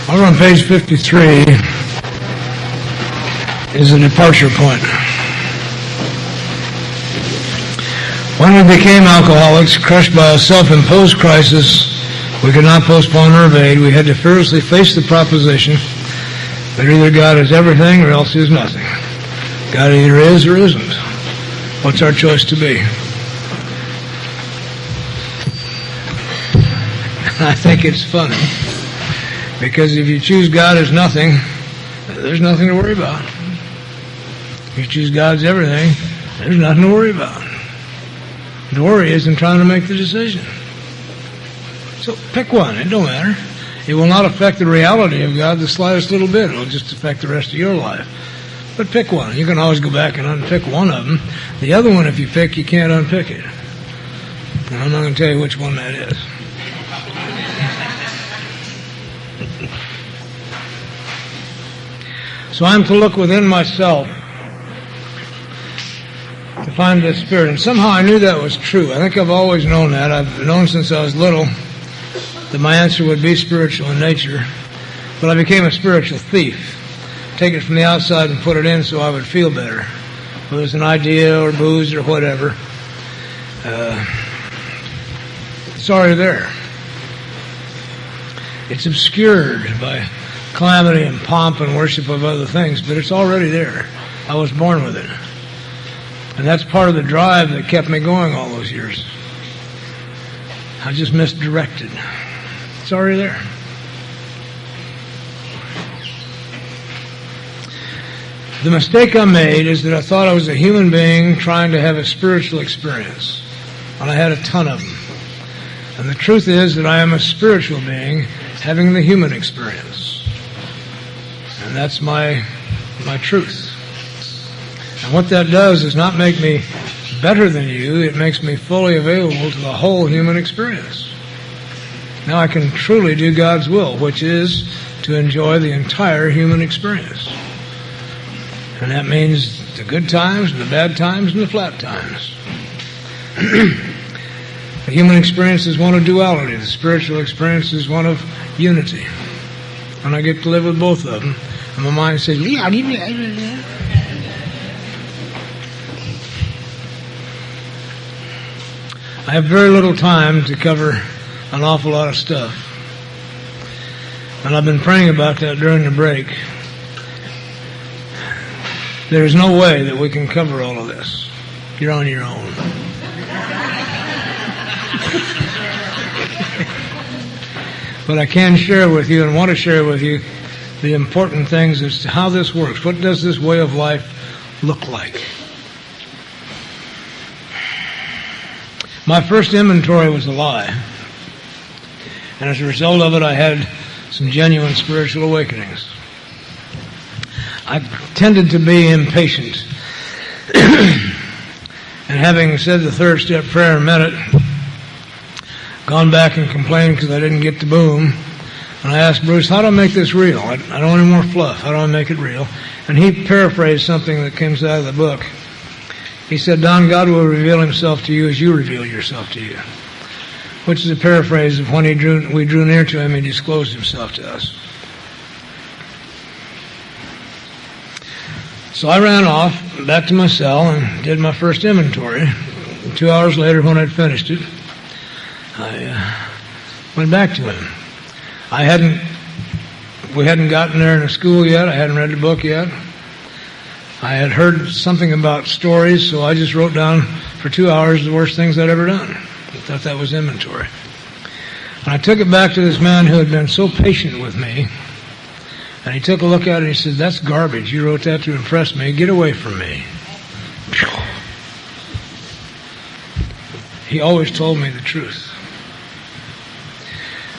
Over on page 53 is a departure point. When we became alcoholics, crushed by a self-imposed crisis we could not postpone or evade, we had to fearlessly face the proposition that either God is everything or else He is nothing. God either is or isn't. What's our choice to be? I think it's funny, because if you choose God as nothing, there's nothing to worry about. If you choose God as everything, there's nothing to worry about. The worry is in trying to make the decision. So pick one. It don't matter. It will not affect the reality of God the slightest little bit. It will just affect the rest of your life. But pick one. You can always go back and unpick one of them. The other one, if you pick, you can't unpick it. And I'm not going to tell you which one that is. So I'm to look within myself to find this Spirit. And somehow I knew that was true. I think I've always known that. I've known since I was little that my answer would be spiritual in nature. But I became a spiritual thief. Take it from the outside and put it in so I would feel better. Whether it's an idea or booze or whatever. It's already there. It's obscured by calamity and pomp and worship of other things, but it's already there. I was born with it. And that's part of the drive that kept me going all those years. I just misdirected. It's already there. The mistake I made is that I thought I was a human being trying to have a spiritual experience. And I had a ton of them. And the truth is that I am a spiritual being having the human experience. And that's my truth. And what that does is not make me better than you. It makes me fully available to the whole human experience. Now I can truly do God's will, which is to enjoy the entire human experience. And that means the good times, and the bad times, and the flat times. The human experience is one of duality. The spiritual experience is one of unity. And I get to live with both of them. And my mind says, I have very little time to cover an awful lot of stuff. And I've been praying about that during the break. There's no way that we can cover all of this. You're on your own. But I can share with you and want to share with you the important things as to how this works. What does this way of life look like? My first inventory was a lie. And as a result of it, I had some genuine spiritual awakenings. I tended to be impatient. And having said the third step prayer and meant it, gone back and complained because I didn't get the boom. And I asked Bruce, how do I make this real? I don't want any more fluff. How do I make it real? And he paraphrased something that comes out of the book. He said, Don, God will reveal Himself to you as you reveal yourself to you. Which is a paraphrase of when we drew near to Him, He disclosed Himself to us. So I ran off back to my cell and did my first inventory. 2 hours later, when I'd finished it, I went back to Him. We hadn't gotten there in the school yet. I hadn't read the book yet. I had heard something about stories, so I just wrote down for 2 hours the worst things I'd ever done. I thought that was inventory. And I took it back to this man who had been so patient with me. And he took a look at it and he said, that's garbage. You wrote that to impress me. Get away from me. He always told me the truth.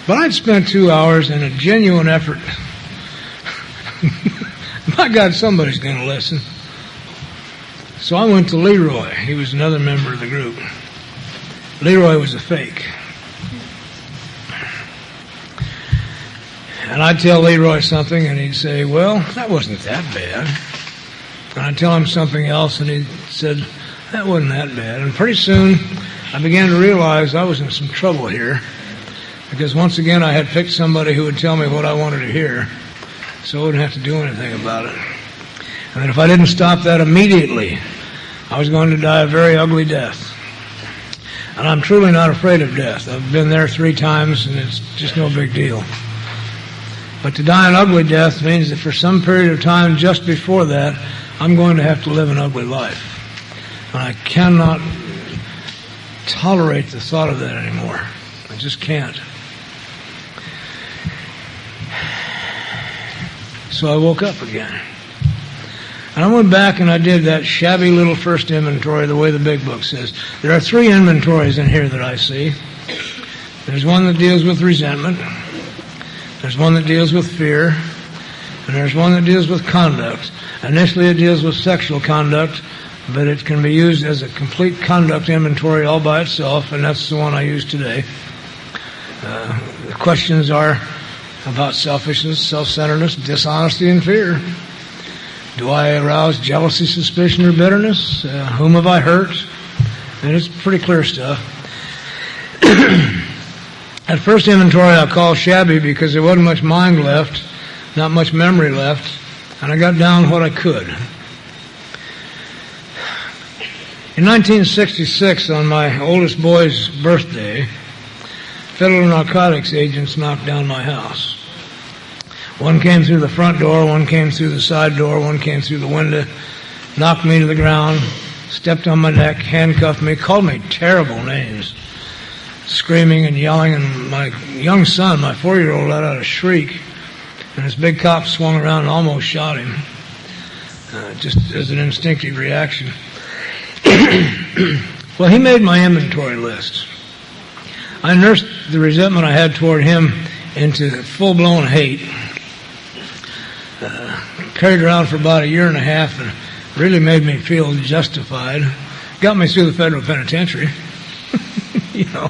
But I'd spent 2 hours in a genuine effort. My God, somebody's going to listen. So I went to Leroy. He was another member of the group. Leroy was a fake. And I'd tell Leroy something, and he'd say, well, that wasn't that bad. And I'd tell him something else, and he said, that wasn't that bad. And pretty soon, I began to realize I was in some trouble here, because once again I had picked somebody who would tell me what I wanted to hear, so I wouldn't have to do anything about it. And that if I didn't stop that immediately, I was going to die a very ugly death. And I'm truly not afraid of death. I've been there 3 times, and it's just no big deal. But to die an ugly death means that for some period of time just before that, I'm going to have to live an ugly life. And I cannot tolerate the thought of that anymore. I just can't. So I woke up again. And I went back and I did that shabby little first inventory the way the big book says. There are 3 inventories in here that I see. There's one that deals with resentment. There's one that deals with fear. And there's one that deals with conduct. Initially it deals with sexual conduct, but it can be used as a complete conduct inventory all by itself, and that's the one I use today. The questions are about selfishness, self-centeredness, dishonesty, and fear. Do I arouse jealousy, suspicion, or bitterness? Whom have I hurt? And it's pretty clear stuff. That first inventory I call shabby because there wasn't much mind left, not much memory left, and I got down what I could. In 1966, on my oldest boy's birthday, federal narcotics agents knocked down my house. One came through the front door, one came through the side door, one came through the window, knocked me to the ground, stepped on my neck, handcuffed me, called me terrible names, screaming and yelling, and my young son, my 4-year-old, let out a shriek, and this big cop swung around and almost shot him, just as an instinctive reaction. Well, he made my inventory list. I nursed the resentment I had toward him into full-blown hate. Carried around for about 1.5 years and really made me feel justified. Got me through the federal penitentiary. You know.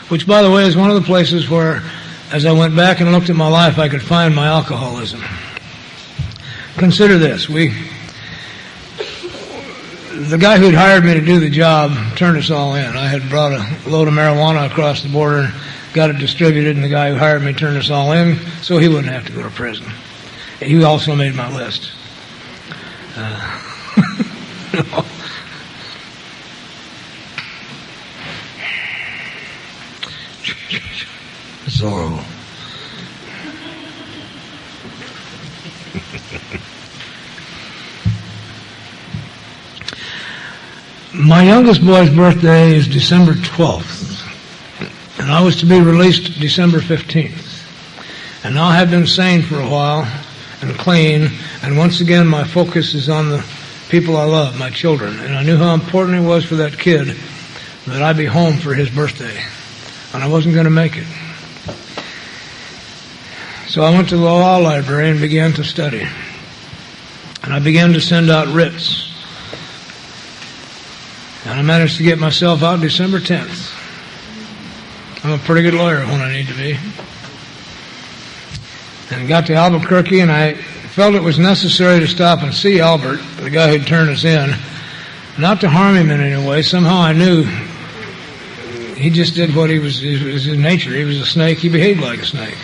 Which, by the way, is one of the places where, as I went back and looked at my life, I could find my alcoholism. Consider this. The guy who'd hired me to do the job turned us all in. I had brought a load of marijuana across the border and got it distributed, and the guy who hired me turned us all in so he wouldn't have to go to prison. He also made my list. No. It's horrible. My youngest boy's birthday is December 12th, and I was to be released December 15th. And now I have been sane for a while and clean, and once again my focus is on the people I love, my children. And I knew how important it was for that kid that I be home for his birthday, and I wasn't going to make it. So I went to the law library and began to study. And I began to send out writs. And I managed to get myself out December 10th. I'm a pretty good lawyer when I need to be. And got to Albuquerque, and I felt it was necessary to stop and see Albert, the guy who'd turned us in, not to harm him in any way. Somehow I knew he just did what it was his nature. He was a snake. He behaved like a snake.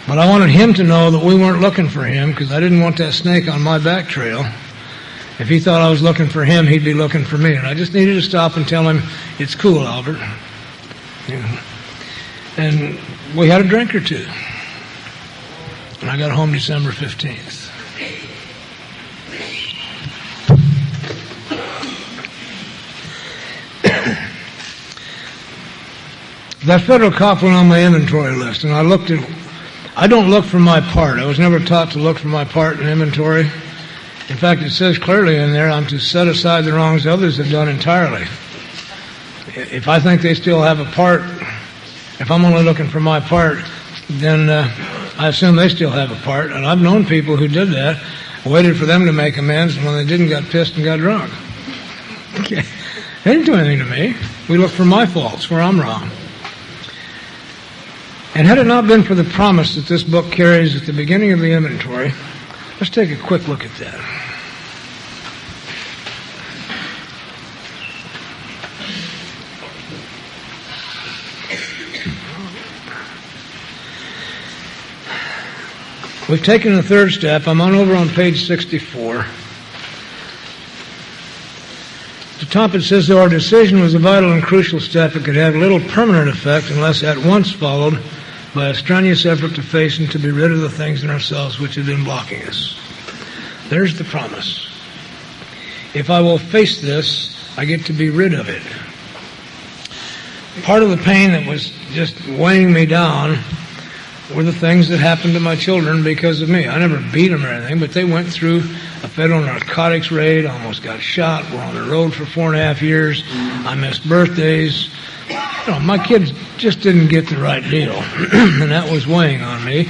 But I wanted him to know that we weren't looking for him, because I didn't want that snake on my back trail. If he thought I was looking for him, he'd be looking for me. And I just needed to stop and tell him, it's cool, Albert. Yeah. And we had a drink or two. And I got home December 15th. That federal cop went on my inventory list, and I don't look for my part. I was never taught to look for my part in inventory. In fact, it says clearly in there, I'm to set aside the wrongs others have done entirely. If I think they still have a part, if I'm only looking for my part, then I assume they still have a part. And I've known people who did that, waited for them to make amends, and when they didn't, got pissed and got drunk. Okay. They didn't do anything to me. We look for my faults, where I'm wrong. And had it not been for the promise that this book carries at the beginning of the inventory, let's take a quick look at that. We've taken the third step. I'm over on page 64. At the top it says, though our decision was a vital and crucial step, it could have little permanent effect unless at once followed by a strenuous effort to face and to be rid of the things in ourselves which have been blocking us. There's the promise. If I will face this, I get to be rid of it. Part of the pain that was just weighing me down were the things that happened to my children because of me. I never beat them or anything, but they went through a federal narcotics raid, almost got shot, were on the road for 4.5 years. I missed birthdays. My kids just didn't get the right deal, and that was weighing on me.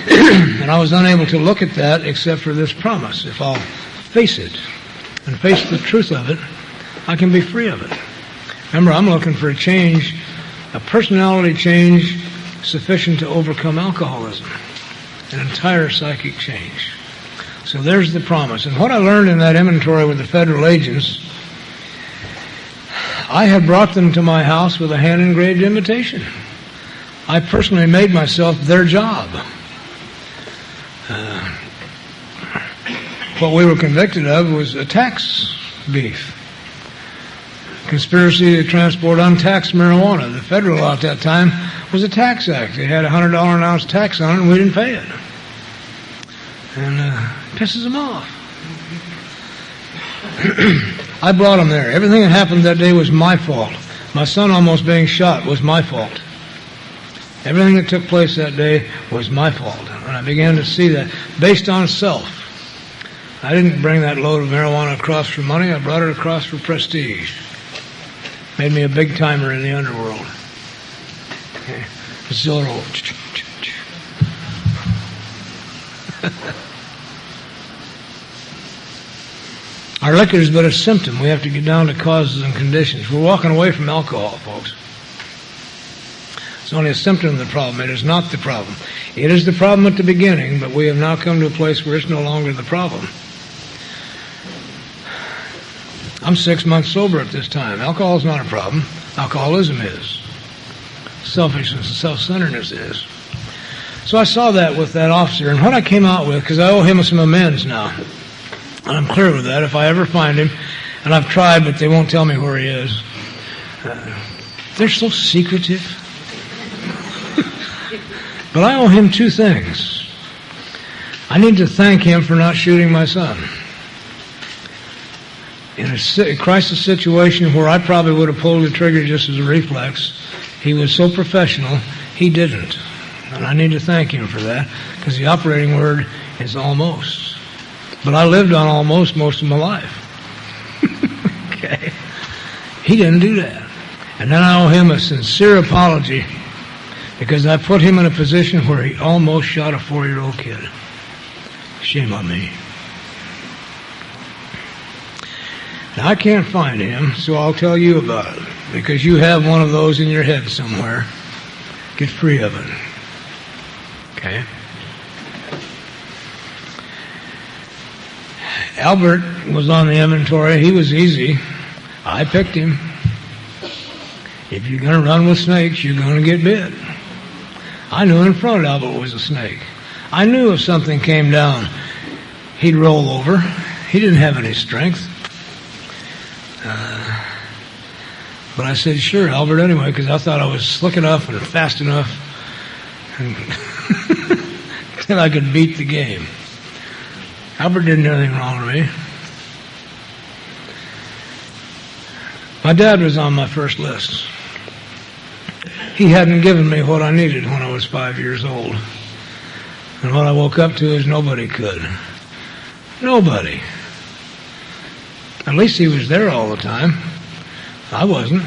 And I was unable to look at that except for this promise. If I'll face it and face the truth of it, I can be free of it. Remember, I'm looking for a change, a personality change sufficient to overcome alcoholism, an entire psychic change. So there's the promise. And what I learned in that inventory with the federal agents, I had brought them to my house with a hand-engraved invitation. I personally made myself their job. What we were convicted of was a tax beef. Conspiracy to transport untaxed marijuana. The federal law at that time was a tax act. It had a $100 an ounce tax on it, and we didn't pay it. And pisses them off. I brought them there. Everything that happened that day was my fault. My son almost being shot was my fault. Everything that took place that day was my fault. And I began to see that based on self. I didn't bring that load of marijuana across for money. I brought it across for prestige. Made me a big timer in the underworld. Okay. Zorro. Our liquor is but a symptom. We have to get down to causes and conditions. We're walking away from alcohol, folks. It's only a symptom of the problem. It is not the problem. It is the problem at the beginning, but we have now come to a place where it's no longer the problem. I'm 6 months sober at this time. Alcohol is not a problem. Alcoholism is. Selfishness and self-centeredness is. So I saw that with that officer, and what I came out with, because I owe him some amends now, and I'm clear with that. If I ever find him, and I've tried, but they won't tell me where he is. They're so secretive. But I owe him two things. I need to thank him for not shooting my son. In a crisis situation where I probably would have pulled the trigger just as a reflex, he was so professional, he didn't. And I need to thank him for that, because the operating word is almost. But I lived on almost most of my life. Okay? He didn't do that. And then I owe him a sincere apology, because I put him in a position where he almost shot a 4-year-old kid. Shame on me. Now, I can't find him, so I'll tell you about it, because you have one of those in your head somewhere. Get free of it. Okay? Albert was on the inventory. He was easy. I picked him. If you're going to run with snakes, you're going to get bit. I knew in front Albert was a snake. I knew if something came down, he'd roll over. He didn't have any strength. But I said, sure, Albert, anyway, because I thought I was slick enough and fast enough that I could beat the game. Albert didn't do anything wrong to me. My dad was on my first list. He hadn't given me what I needed when I was 5 years old. And what I woke up to is nobody could. Nobody. At least he was there all the time. I wasn't.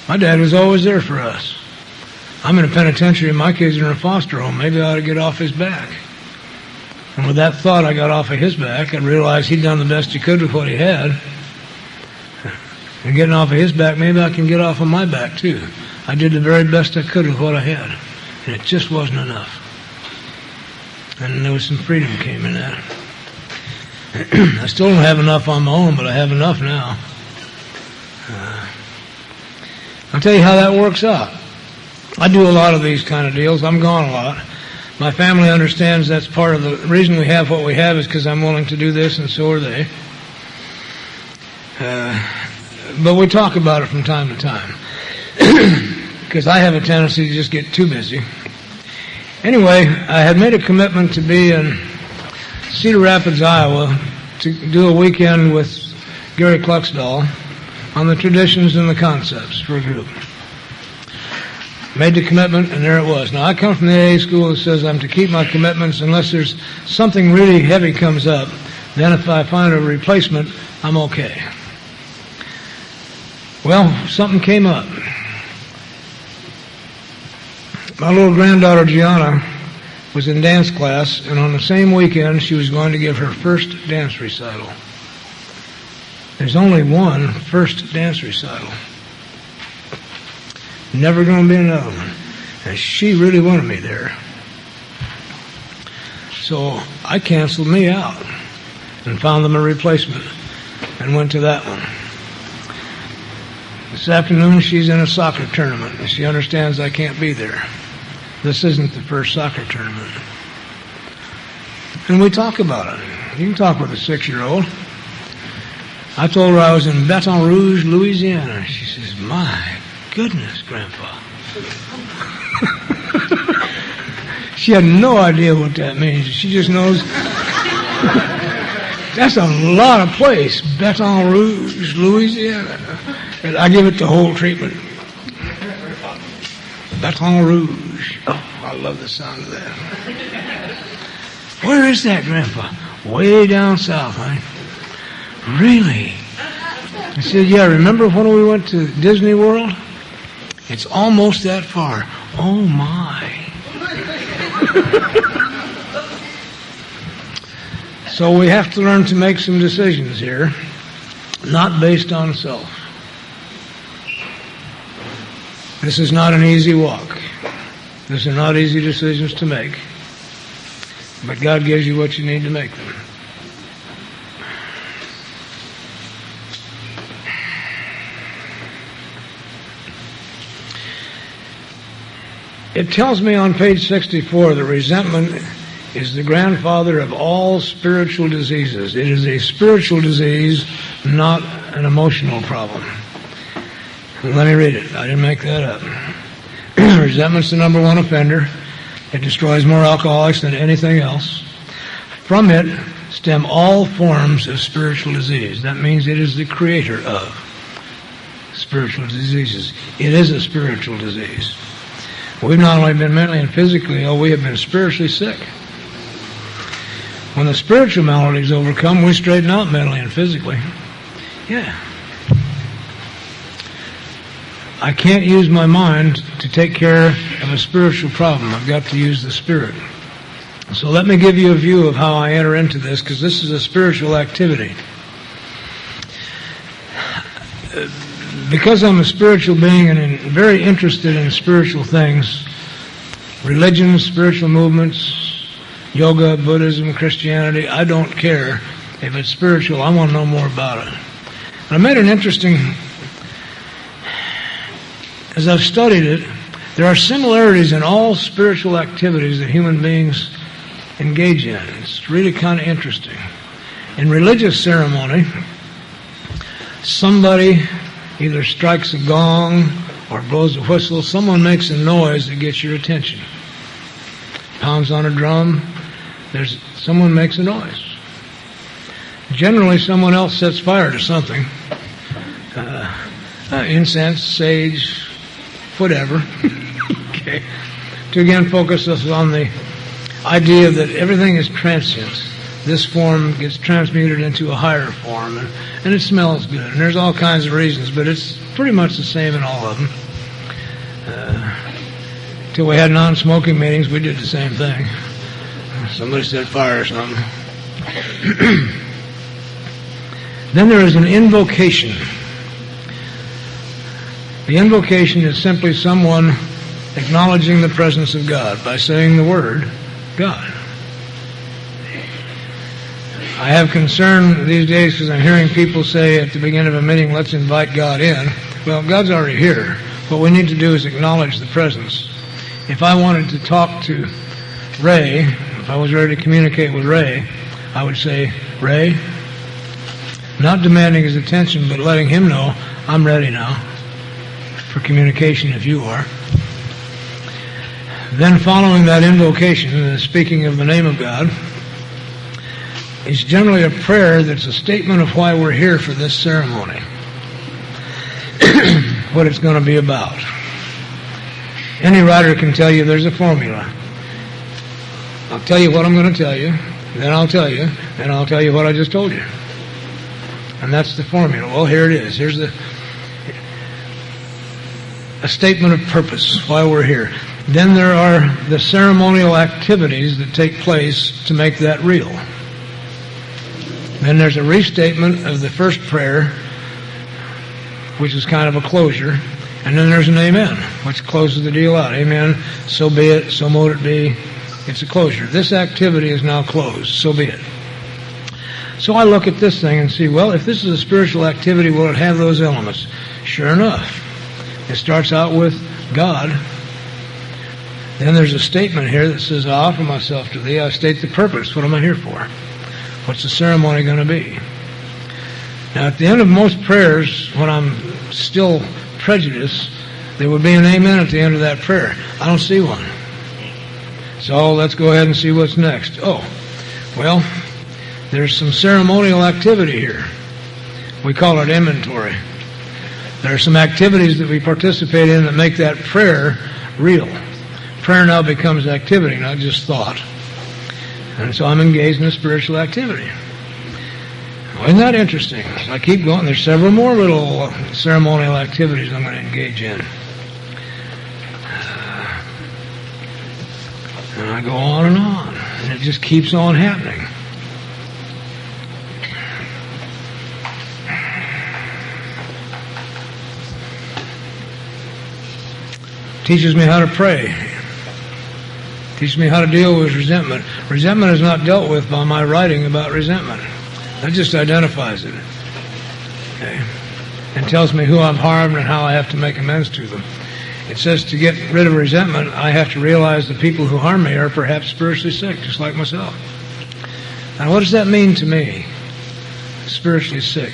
My dad was always there for us. I'm in a penitentiary and my kids are in a foster home. Maybe I ought to get off his back. And with that thought, I got off of his back and realized he'd done the best he could with what he had. And getting off of his back, maybe I can get off of my back too. I did the very best I could with what I had. And it just wasn't enough. And there was some freedom came in that. I still don't have enough on my own, but I have enough now. I'll tell you how that works out. I do a lot of these kind of deals. I'm gone a lot. My family understands that's part of the reason we have what we have is because I'm willing to do this, and so are they. But we talk about it from time to time because I have a tendency to just get too busy. Anyway, I had made a commitment to be in Cedar Rapids, Iowa, to do a weekend with Gary Kluxdahl on the traditions and the concepts for a group. Made the commitment, and there it was. Now, I come from the AA school that says I'm to keep my commitments unless there's something really heavy comes up. Then if I find a replacement, I'm okay. Well, something came up. My little granddaughter, Gianna, was in dance class, and on the same weekend, she was going to give her first dance recital. There's only one first dance recital. Never going to be another one. And she really wanted me there. So I canceled me out and found them a replacement and went to that one. This afternoon she's in a soccer tournament and she understands I can't be there. This isn't the first soccer tournament. And we talk about it. You can talk with a 6-year-old. I told her I was in Baton Rouge, Louisiana. She says, "My goodness, Grandpa." She had no idea what that means. She just knows that's a lot of place, Baton Rouge, Louisiana. And I give it the whole treatment. Baton Rouge. Oh, I love the sound of that. Where is that, Grandpa? Way down south, huh? Really? I said, yeah, remember when we went to Disney World? It's almost that far. Oh, my. So we have to learn to make some decisions here, not based on self. This is not an easy walk. These are not easy decisions to make. But God gives you what you need to make them. It tells me on page 64 that resentment is the grandfather of all spiritual diseases. It is a spiritual disease, not an emotional problem. Let me read it. I didn't make that up. Resentment's the number one offender. It destroys more alcoholics than anything else. From it stem all forms of spiritual disease. That means it is the creator of spiritual diseases. It is a spiritual disease. We've not only been mentally and physically ill, we have been spiritually sick. When the spiritual maladies overcome, we straighten out mentally and physically. Yeah. I can't use my mind to take care of a spiritual problem. I've got to use the Spirit. So let me give you a view of how I enter into this, because this is a spiritual activity. Because I'm a spiritual being and very interested in spiritual things, religion, spiritual movements, yoga, Buddhism, Christianity, I don't care if it's spiritual. I want to know more about it. And I made an interesting... As I've studied it, there are similarities in all spiritual activities that human beings engage in. It's really kind of interesting. In religious ceremony, somebody either strikes a gong or blows a whistle. Someone makes a noise that gets your attention. Pounds on a drum. Someone makes a noise. Generally, someone else sets fire to something. Incense, sage, whatever. Okay. To again focus us on the idea that everything is transient. This form gets transmuted into a higher form, and it smells good. And there's all kinds of reasons, but it's pretty much the same in all of them. Till we had non-smoking meetings, we did the same thing. Somebody set fire or something. Then there is an invocation. The invocation is simply someone acknowledging the presence of God by saying the word, God. I have concern these days because I'm hearing people say at the beginning of a meeting, let's invite God in. Well, God's already here. What we need to do is acknowledge the presence. If I wanted to talk to Ray, if I was ready to communicate with Ray, I would say, Ray, not demanding his attention, but letting him know, I'm ready now for communication if you are. Then following that invocation, the speaking of the name of God, is generally a prayer that's a statement of why we're here for this ceremony, what it's going to be about. Any writer can tell you there's a formula. I'll tell you what I'm going to tell you, then I'll tell you, and I'll tell you what I just told you. And that's the formula. Well, here it is. Here's a statement of purpose, why we're here. Then there are the ceremonial activities that take place to make that real. Then there's a restatement of the first prayer, which is kind of a closure. And then there's an amen, which closes the deal out. Amen, so be it, so mote it be. It's a closure. This activity is now closed, so be it. So I look at this thing and see, well, if this is a spiritual activity, will it have those elements? Sure enough. It starts out with God. Then there's a statement here that says, I offer myself to thee. I state the purpose. What am I here for? What's the ceremony going to be? Now, at the end of most prayers, when I'm still prejudiced, there would be an amen at the end of that prayer. I don't see one. So let's go ahead and see what's next. Oh, well, there's some ceremonial activity here. We call it inventory. There are some activities that we participate in that make that prayer real. Prayer now becomes activity, not just thought. And so I'm engaged in a spiritual activity. Well, isn't that interesting? I keep going. There's several more little ceremonial activities I'm going to engage in. And I go on, and it just keeps on happening. Teaches me how to pray. Teaches me how to deal with resentment. Resentment is not dealt with by my writing about resentment. That just identifies it. Okay? And tells me who I've harmed and how I have to make amends to them. It says to get rid of resentment, I have to realize the people who harm me are perhaps spiritually sick, just like myself. Now, what does that mean to me? Spiritually sick.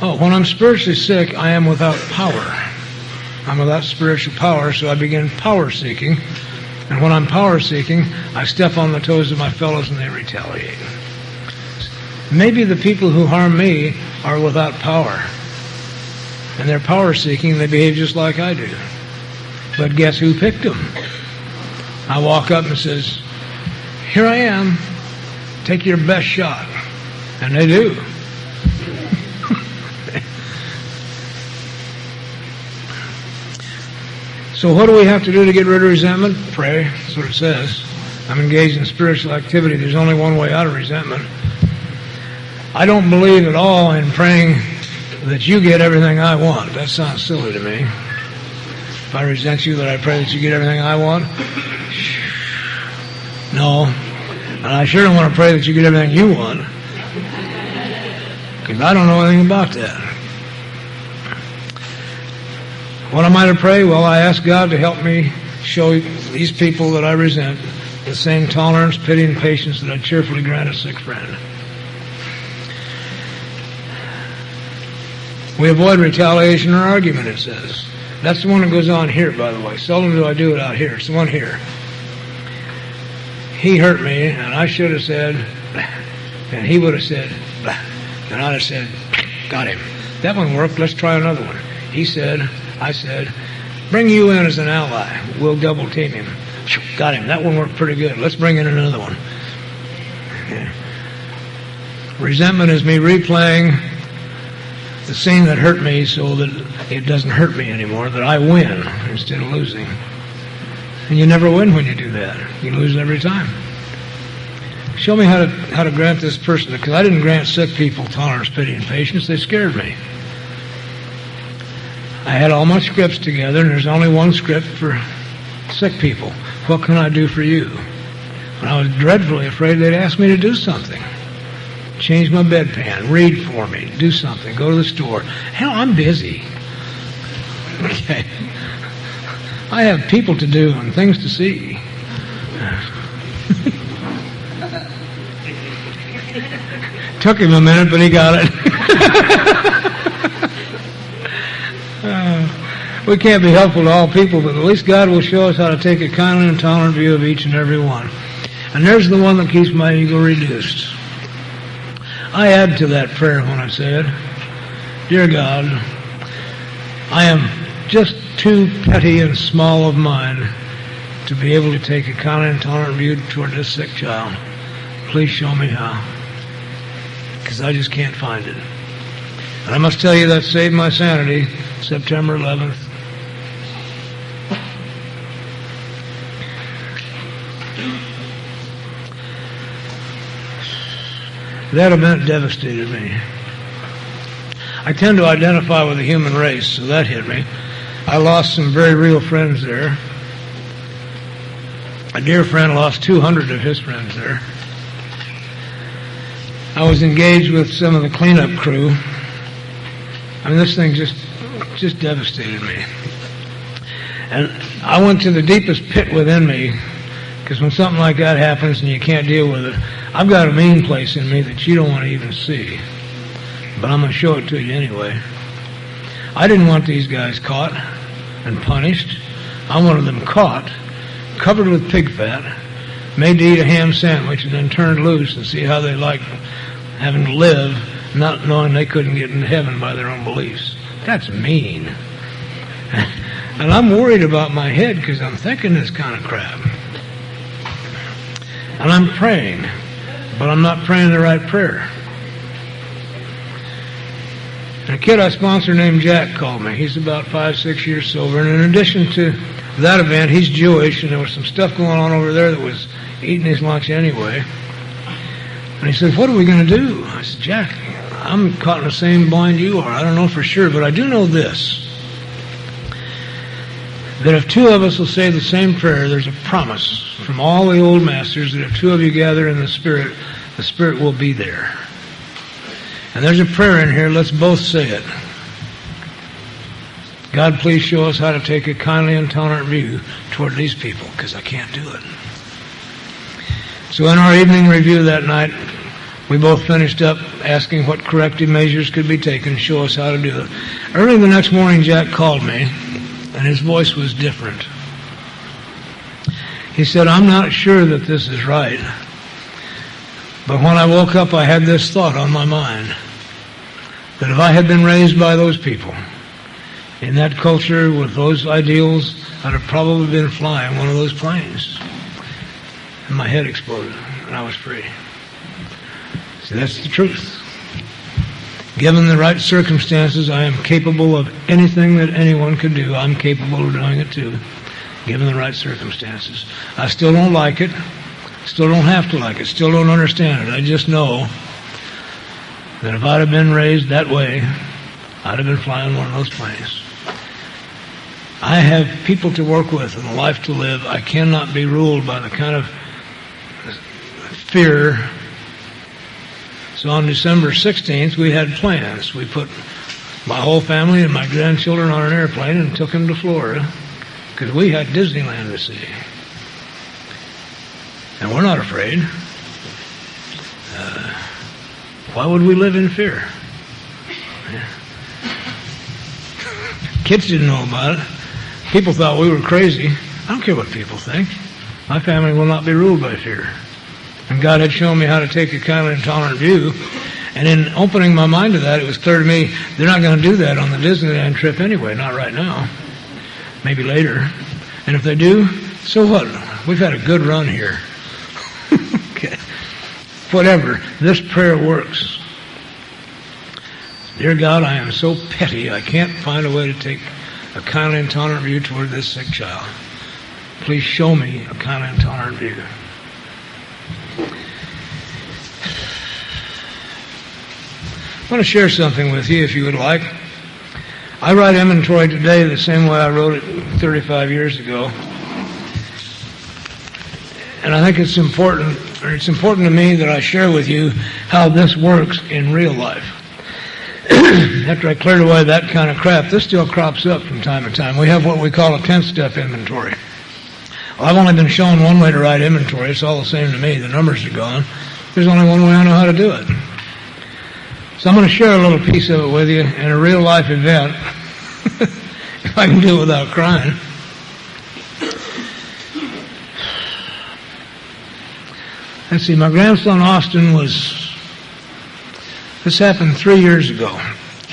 Oh, when I'm spiritually sick, I am without power. I'm without spiritual power, so I begin power seeking. And when I'm power seeking, I step on the toes of my fellows and they retaliate. Maybe the people who harm me are without power. And they're power seeking, they behave just like I do. But guess who picked them? I walk up and says, here I am, take your best shot. And they do. So what do we have to do to get rid of resentment? Pray. That's what it says. I'm engaged in spiritual activity. There's only one way out of resentment. I don't believe at all in praying that you get everything I want. That sounds silly to me. If I resent you, that I pray that you get everything I want? No. And I sure don't want to pray that you get everything you want. Because I don't know anything about that. What am I to pray? Well, I ask God to help me show these people that I resent the same tolerance, pity, and patience that I cheerfully grant a sick friend. We avoid retaliation or argument, it says. That's the one that goes on here, by the way. Seldom do I do it out here. It's the one here. He hurt me, and I should have said, and he would have said, and I'd have said, got him. That one worked. Let's try another one. He said, I said, bring you in as an ally. We'll double team him. Got him. That one worked pretty good. Let's bring in another one. Yeah. Resentment is me replaying the scene that hurt me so that it doesn't hurt me anymore, that I win instead of losing. And you never win when you do that. You lose every time. Show me how to grant this person, because I didn't grant sick people tolerance, pity, and patience. They scared me. I had all my scripts together, and there's only one script for sick people. What can I do for you? And I was dreadfully afraid they'd ask me to do something. Change my bedpan, read for me, do something, go to the store. Hell, I'm busy. Okay. I have people to do and things to see. Took him a minute, but he got it. We can't be helpful to all people, but at least God will show us how to take a kindly and tolerant view of each and every one. And there's the one that keeps my ego reduced. I add to that prayer when I say it, Dear God, I am just too petty and small of mind to be able to take a kindly and tolerant view toward this sick child. Please show me how, because I just can't find it. And I must tell you that saved my sanity September 11th. That event devastated me. I tend to identify with the human race, so that hit me. I lost some very real friends there. A dear friend lost 200 of his friends there. I was engaged with some of the cleanup crew. I mean, this thing just devastated me. And I went to the deepest pit within me, because when something like that happens and you can't deal with it, I've got a mean place in me that you don't want to even see. But I'm going to show it to you anyway. I didn't want these guys caught and punished. I wanted them caught, covered with pig fat, made to eat a ham sandwich, and then turned loose and see how they liked having to live, not knowing they couldn't get into heaven by their own beliefs. That's mean. And I'm worried about my head because I'm thinking this kind of crap. And I'm praying, but I'm not praying the right prayer. And a kid I sponsor named Jack called me. He's about 5-6 years sober. And in addition to that event, he's Jewish, and there was some stuff going on over there that was eating his lunch anyway. And he said, what are we going to do? I said, Jack, I'm caught in the same blind you are. I don't know for sure, but I do know this. That if two of us will say the same prayer, there's a promise from all the old masters that if two of you gather in the Spirit will be there. And there's a prayer in here. Let's both say it. God, please show us how to take a kindly and tolerant view toward these people, because I can't do it. So in our evening review that night, we both finished up asking what corrective measures could be taken to show us how to do it. Early the next morning, Jack called me, and his voice was different. He said, I'm not sure that this is right, but when I woke up, I had this thought on my mind, that if I had been raised by those people, in that culture, with those ideals, I'd have probably been flying one of those planes. And my head exploded, and I was free. See, that's the truth. Given the right circumstances, I am capable of anything that anyone could do. I'm capable of doing it too, given the right circumstances. I still don't like it. Still don't have to like it. Still don't understand it. I just know that if I'd have been raised that way, I'd have been flying one of those planes. I have people to work with and a life to live. I cannot be ruled by the kind of fear. So on December 16th, we had plans. We put my whole family and my grandchildren on an airplane and took them to Florida because we had Disneyland to see. And we're not afraid. Why would we live in fear? Kids didn't know about it. People thought we were crazy. I don't care what people think. My family will not be ruled by fear. And God had shown me how to take a kindly and tolerant view. And in opening my mind to that, it was clear to me they're not going to do that on the Disneyland trip anyway, not right now. Maybe later. And if they do, so what? We've had a good run here. Okay. Whatever. This prayer works. Dear God, I am so petty, I can't find a way to take a kindly and tolerant view toward this sick child. Please show me a kindly and tolerant view. I want to share something with you if you would like. I write inventory today the same way I wrote it 35 years ago. And I think it's important to me that I share with you how this works in real life. After I cleared away that kind of crap, this still crops up from time to time. We have what we call a 10th step inventory. Well, I've only been shown one way to write inventory. It's all the same to me. The numbers are gone. There's only one way I know how to do it. So I'm going to share a little piece of it with you in a real life event, if I can do it without crying. Let's see, my grandson Austin this happened 3 years ago,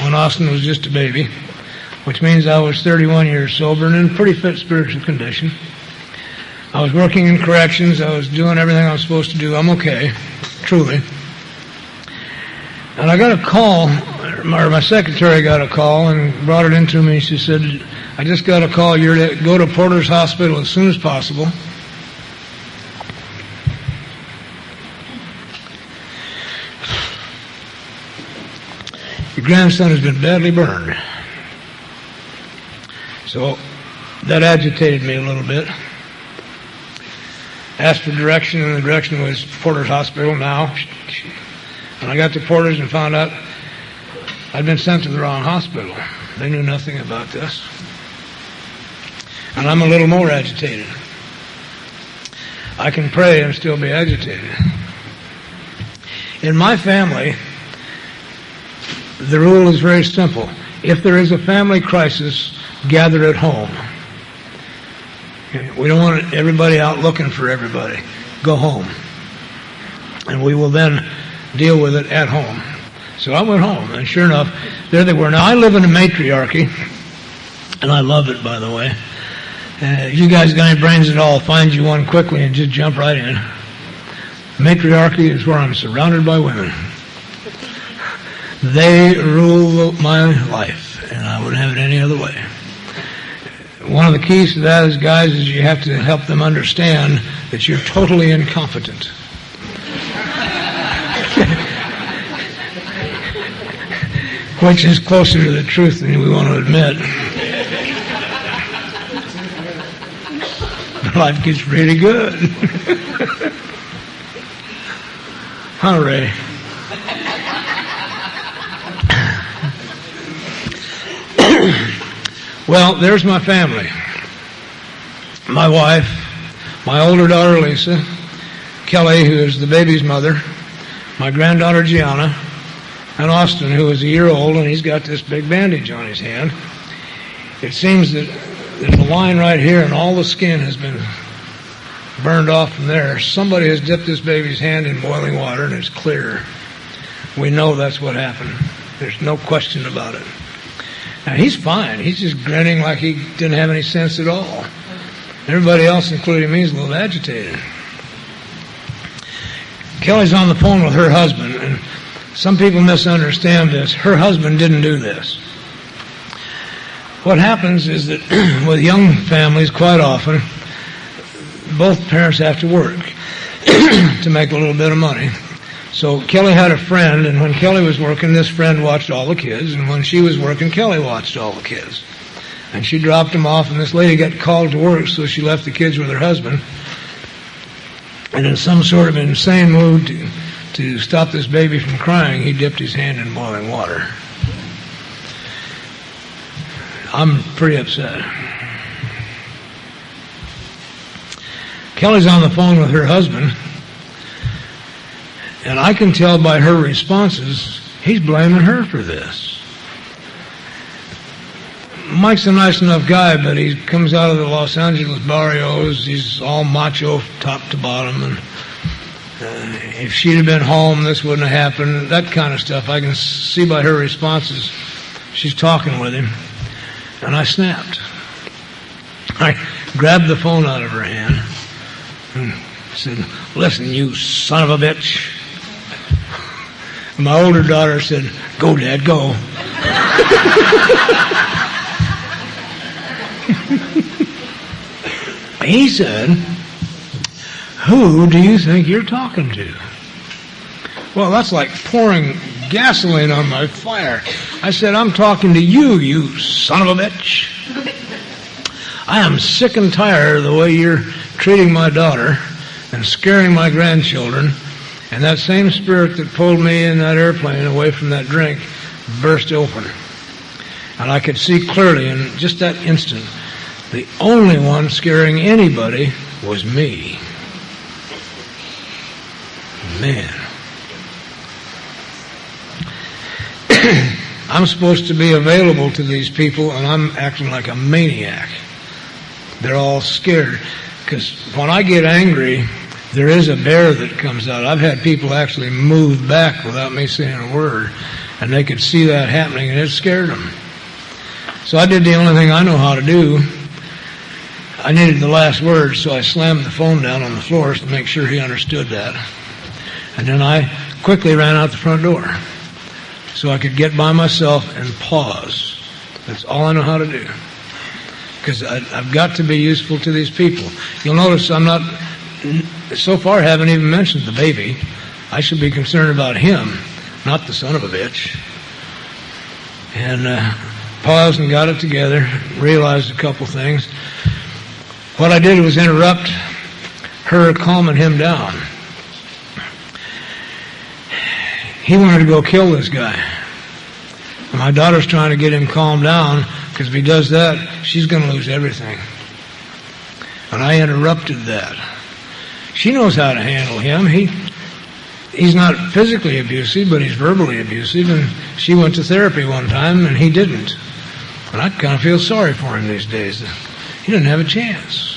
when Austin was just a baby, which means I was 31 years sober and in pretty fit spiritual condition. I was working in corrections. I was doing everything I was supposed to do. I'm okay, truly. And I got a call, or my secretary got a call and brought it into me. She said, I just got a call. You're to go to Porter's Hospital as soon as possible. Your grandson has been badly burned. So that agitated me a little bit. Asked for direction, and the direction was Porter's Hospital now. And I got to Porter's and found out I'd been sent to the wrong hospital. They knew nothing about this. And I'm a little more agitated. I can pray and still be agitated. In my family, the rule is very simple. If there is a family crisis, gather at home. We don't want everybody out looking for everybody. Go home. And we will then deal with it at home. So I went home, and sure enough, there they were. Now, I live in a matriarchy, and I love it, by the way. If you guys got any brains at all, find you one quickly and just jump right in. Matriarchy is where I'm surrounded by women. They rule my life, and I wouldn't have it any other way. One of the keys to that is, guys, is you have to help them understand that you're totally incompetent. Which is closer to the truth than we want to admit. Life gets really good. Huh, Ray? Well, there's my family. My wife, my older daughter Lisa, Kelly, who is the baby's mother, my granddaughter Gianna, and Austin, who is a year old, and he's got this big bandage on his hand. It seems that there's a line right here, and all the skin has been burned off from there. Somebody has dipped this baby's hand in boiling water, and it's clear. We know that's what happened. There's no question about it. Now, he's fine. He's just grinning like he didn't have any sense at all. Everybody else, including me, is a little agitated. Kelly's on the phone with her husband, and some people misunderstand this. Her husband didn't do this. What happens is that with young families, quite often, both parents have to work to make a little bit of money. So Kelly had a friend, and when Kelly was working, this friend watched all the kids, and when she was working, Kelly watched all the kids. And she dropped them off, and this lady got called to work, so she left the kids with her husband. And in some sort of insane mood to stop this baby from crying, he dipped his hand in boiling water. I'm pretty upset. Kelly's on the phone with her husband, and I can tell by her responses, he's blaming her for this. Mike's a nice enough guy, but he comes out of the Los Angeles barrios. He's all macho top to bottom, and if she'd have been home, this wouldn't have happened. That kind of stuff. I can see by her responses. She's talking with him, and I snapped. I grabbed the phone out of her hand and said, "Listen, you son of a bitch." My older daughter said, "Go, Dad, go." He said, "Who do you think you're talking to?" Well, that's like pouring gasoline on my fire. I said, "I'm talking to you, you son of a bitch. I am sick and tired of the way you're treating my daughter and scaring my grandchildren, and that same spirit that pulled me in that airplane away from that drink burst open." And I could see clearly in just that instant, the only one scaring anybody was me. Man. I'm supposed to be available to these people, and I'm acting like a maniac. They're all scared. Because when I get angry, there is a bear that comes out. I've had people actually move back without me saying a word, and they could see that happening, and it scared them. So I did the only thing I know how to do. I needed the last word, so I slammed the phone down on the floor to make sure he understood that. And then I quickly ran out the front door so I could get by myself and pause. That's all I know how to do. Because I've got to be useful to these people. You'll notice I'm not, so far, haven't even mentioned the baby. I should be concerned about him, not the son of a bitch. And paused and got it together, realized a couple things. What I did was interrupt her calming him down. He wanted to go kill this guy. And my daughter's trying to get him calmed down, because if he does that, she's going to lose everything. And I interrupted that. She knows how to handle him. He's not physically abusive, but he's verbally abusive, and she went to therapy one time, and he didn't. And I kind of feel sorry for him these days. He doesn't have a chance.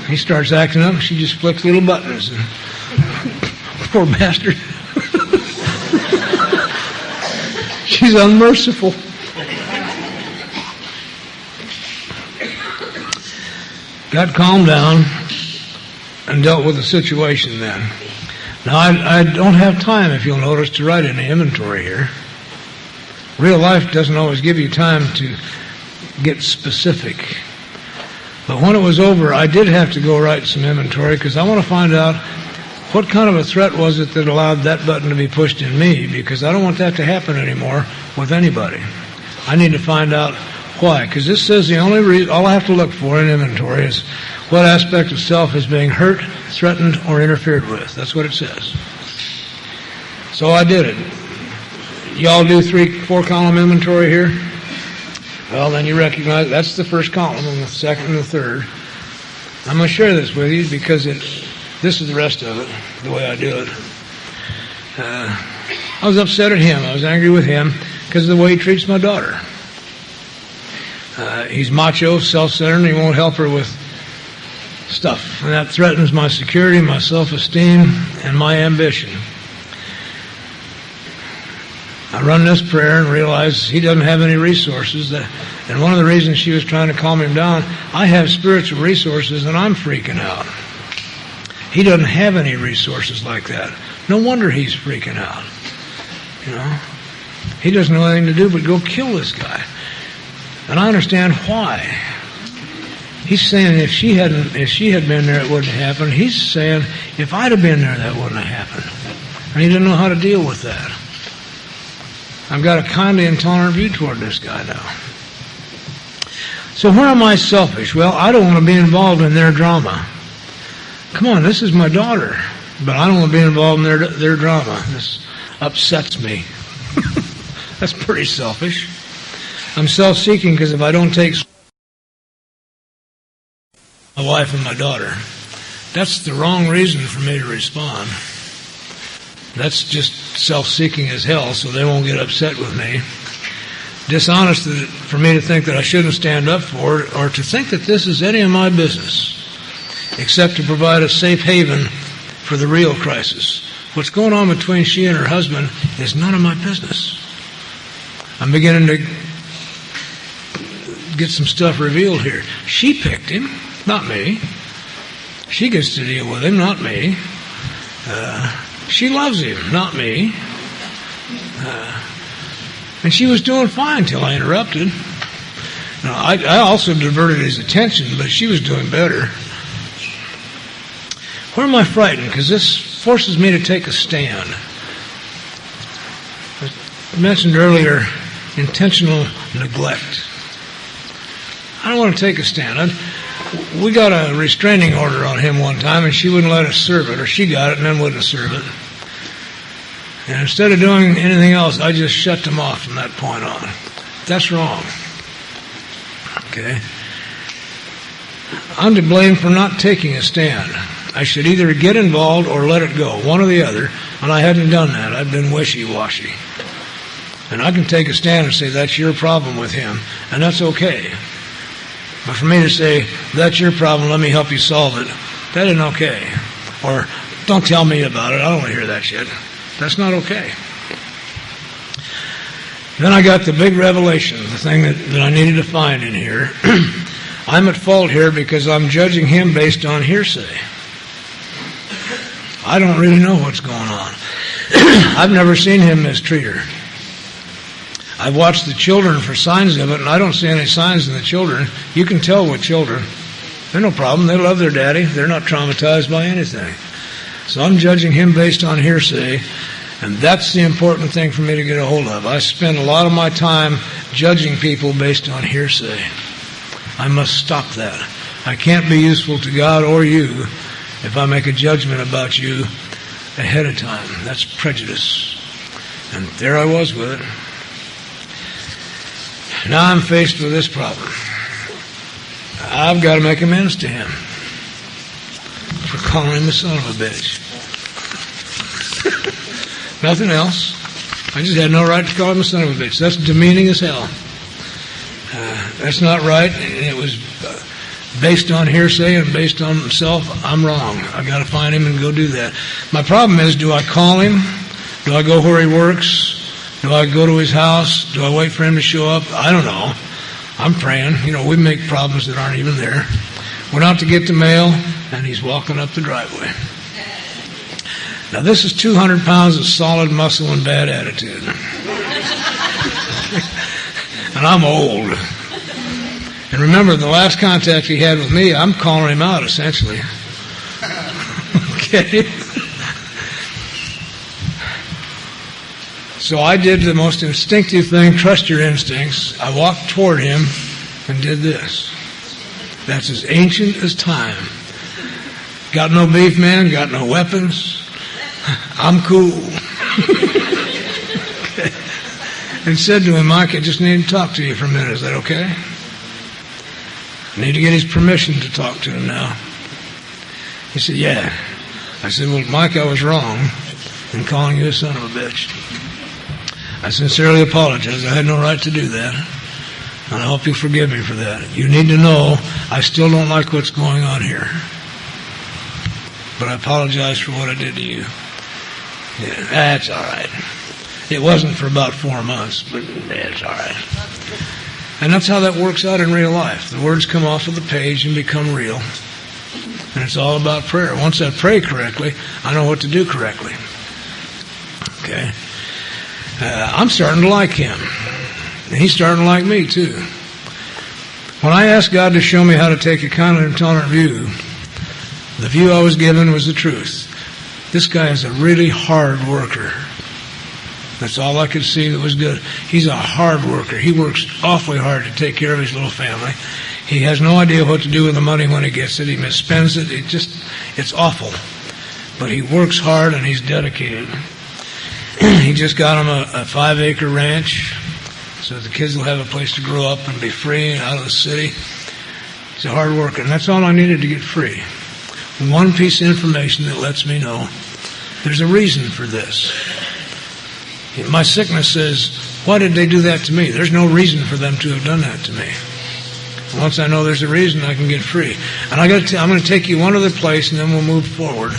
He starts acting up, and she just flicks little buttons. And poor bastard. She's unmerciful. Got calmed down and dealt with the situation then. Now, I don't have time, if you'll notice, to write any inventory here. Real life doesn't always give you time to get specific. But when it was over, I did have to go write some inventory, because I want to find out what kind of a threat was it that allowed that button to be pushed in me, because I don't want that to happen anymore with anybody. I need to find out why, because this says the only reason, all I have to look for in inventory is what aspect of self is being hurt, threatened, or interfered with. That's what it says. So I did it. Y'all do 3-4 column inventory here? Well, then you recognize that's the first column, and the second and the third. I'm going to share this with you because this is the rest of it, the way I do it. I was upset at him. I was angry with him because of the way he treats my daughter. He's macho, self-centered, and he won't help her with stuff. And that threatens my security, my self-esteem, and my ambition. I run this prayer and realize he doesn't have any resources. And one of the reasons she was trying to calm him down, I have spiritual resources and I'm freaking out. He doesn't have any resources like that. No wonder he's freaking out. You know, he doesn't know anything to do but go kill this guy. And I understand why. He's saying if she had been there, it wouldn't have happened. He's saying if I'd have been there, that wouldn't have happened. And he didn't know how to deal with that. I've got a kindly intolerant view toward this guy now. So where am I selfish? Well, I don't want to be involved in their drama. Come on, this is my daughter, but I don't want to be involved in their drama. This upsets me. That's pretty selfish. I'm self-seeking because if I don't take my wife and my daughter, that's the wrong reason for me to respond. That's just self-seeking as hell, so they won't get upset with me. Dishonest for me to think that I shouldn't stand up for it, or to think that this is any of my business, except to provide a safe haven for the real crisis. What's going on between she and her husband is none of my business. I'm beginning to get some stuff revealed here. She picked him, not me. She gets to deal with him, not me. She loves him, not me. And she was doing fine till I interrupted. Now, I also diverted his attention, but she was doing better. Where am I frightened? Because this forces me to take a stand. I mentioned earlier intentional neglect. I don't want to take a stand. We got a restraining order on him one time, and she wouldn't let us serve it, or she got it and then wouldn't serve it. And instead of doing anything else, I just shut them off from that point on. That's wrong. Okay? I'm to blame for not taking a stand. I should either get involved or let it go, one or the other, and I hadn't done that. I've been wishy-washy. And I can take a stand and say, that's your problem with him, and that's okay. But for me to say, that's your problem, let me help you solve it, that isn't okay. Or, don't tell me about it, I don't want to hear that shit. That's not okay. Then I got the big revelation, the thing that I needed to find in here. I'm at fault here because I'm judging him based on hearsay. I don't really know what's going on. I've never seen him mistreat her. I've watched the children for signs of it, and I don't see any signs in the children. You can tell with children. They're no problem. They love their daddy. They're not traumatized by anything. So I'm judging him based on hearsay, and that's the important thing for me to get a hold of. I spend a lot of my time judging people based on hearsay. I must stop that. I can't be useful to God or you if I make a judgment about you ahead of time. That's prejudice. And there I was with it. Now I'm faced with this problem. I've got to make amends to him for calling him a son of a bitch. Nothing else. I just had no right to call him a son of a bitch. That's demeaning as hell. That's not right. It was based on hearsay and based on himself. I'm wrong. I've got to find him and go do that. My problem is, do I call him? Do I go where he works? Do I go to his house? Do I wait for him to show up? I don't know. I'm praying. We make problems that aren't even there. Went out to get the mail, and he's walking up the driveway. Now, this is 200 pounds of solid muscle and bad attitude. And I'm old. And remember, the last contact he had with me, I'm calling him out, essentially. Okay? So I did the most instinctive thing, trust your instincts. I walked toward him and did this. That's as ancient as time. Got no beef, man, got no weapons. I'm cool. Okay. And said to him, Mike, I just need to talk to you for a minute. Is that okay? I need to get his permission to talk to him now. He said, yeah. I said, well, Mike, I was wrong in calling you a son of a bitch. I sincerely apologize. I had no right to do that. And I hope you'll forgive me for that. You need to know I still don't like what's going on here. But I apologize for what I did to you. Yeah, that's all right. It wasn't for about 4 months, but that's all right. And that's how that works out in real life. The words come off of the page and become real. And it's all about prayer. Once I pray correctly, I know what to do correctly. Okay? I'm starting to like him. And he's starting to like me, too. When I asked God to show me how to take a kind and tolerant view, the view I was given was the truth. This guy is a really hard worker. That's all I could see that was good. He's a hard worker. He works awfully hard to take care of his little family. He has no idea what to do with the money when he gets it. He misspends it. It's awful. But he works hard and he's dedicated. He just got him a 5-acre ranch so the kids will have a place to grow up and be free and out of the city. He's a hard worker, and that's all I needed to get free. One piece of information that lets me know there's a reason for this. My sickness says, why did they do that to me? There's no reason for them to have done that to me. Once I know there's a reason, I can get free. And I'm going to take you one other place, and then we'll move forward.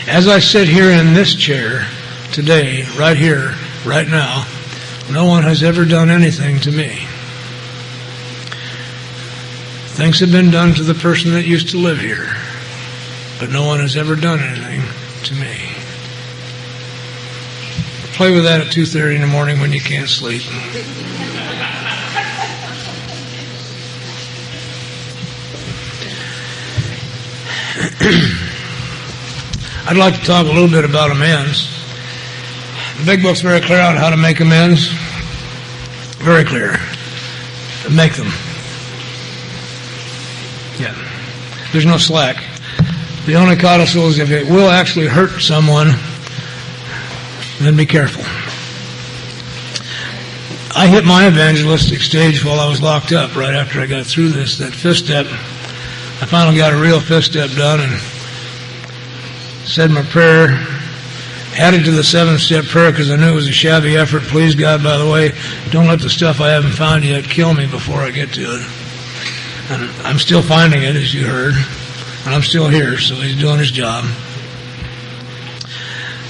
As I sit here in this chair today, right here, right now, no one has ever done anything to me. Things have been done to the person that used to live here, but no one has ever done anything to me. Play with that at 2:30 in the morning when you can't sleep. I'd like to talk a little bit about amends. The big book's very clear on how to make amends. Very clear. Make them. Yeah. There's no slack. The only codicil is if it will actually hurt someone, then be careful. I hit my evangelistic stage while I was locked up right after I got through this, that fifth step. I finally got a real fifth step done and said my prayer added to the 7-step prayer because I knew it was a shabby effort. Please, God, by the way, don't let the stuff I haven't found yet kill me before I get to it. And I'm still finding it, as you heard, and I'm still here, so he's doing his job.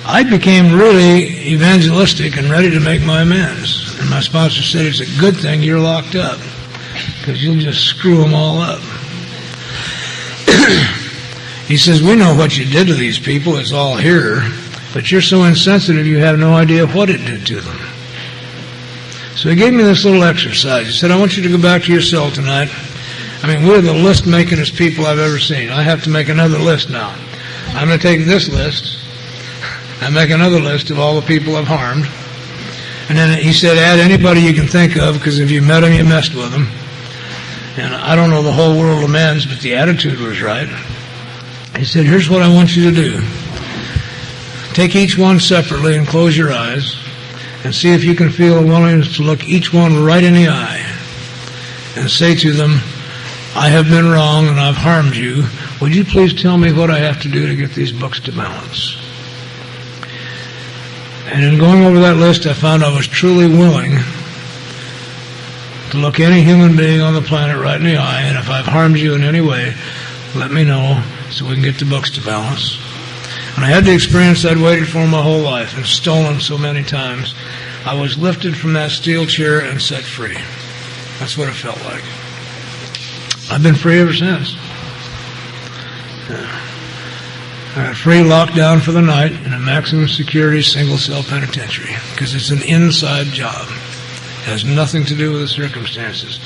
I became really evangelistic and ready to make my amends. And my sponsor said, it's a good thing you're locked up, because you'll just screw them all up. He says, we know what you did to these people. It's all here. But you're so insensitive, you have no idea what it did to them. So he gave me this little exercise. He said, I want you to go back to your cell tonight. I mean, we're the list-makingest people I've ever seen. I have to make another list now. I'm going to take this list and make another list of all the people I've harmed. And then he said, add anybody you can think of, because if you met them, you messed with them. And I don't know the whole world of men's, but the attitude was right. He said, here's what I want you to do. Take each one separately and close your eyes and see if you can feel a willingness to look each one right in the eye and say to them, I have been wrong and I've harmed you. Would you please tell me what I have to do to get these books to balance? And in going over that list, I found I was truly willing to look any human being on the planet right in the eye, and if I've harmed you in any way, let me know so we can get the books to balance. And I had the experience I'd waited for my whole life and stolen so many times. I was lifted from that steel chair and set free. That's what it felt like. I've been free ever since. I got free lockdown for the night in a maximum security single-cell penitentiary because it's an inside job. It has nothing to do with the circumstances.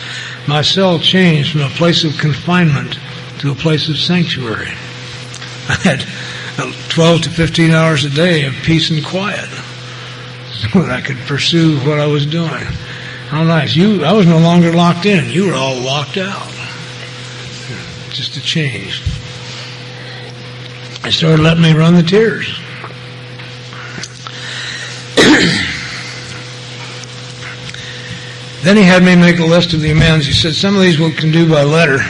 My cell changed from a place of confinement to a place of sanctuary. I had 12 to 15 hours a day of peace and quiet so that I could pursue what I was doing. How nice. I was no longer locked in. You were all locked out. Just a change. I started letting me run the tears. Then he had me make a list of the amends. He said, some of these we can do by letter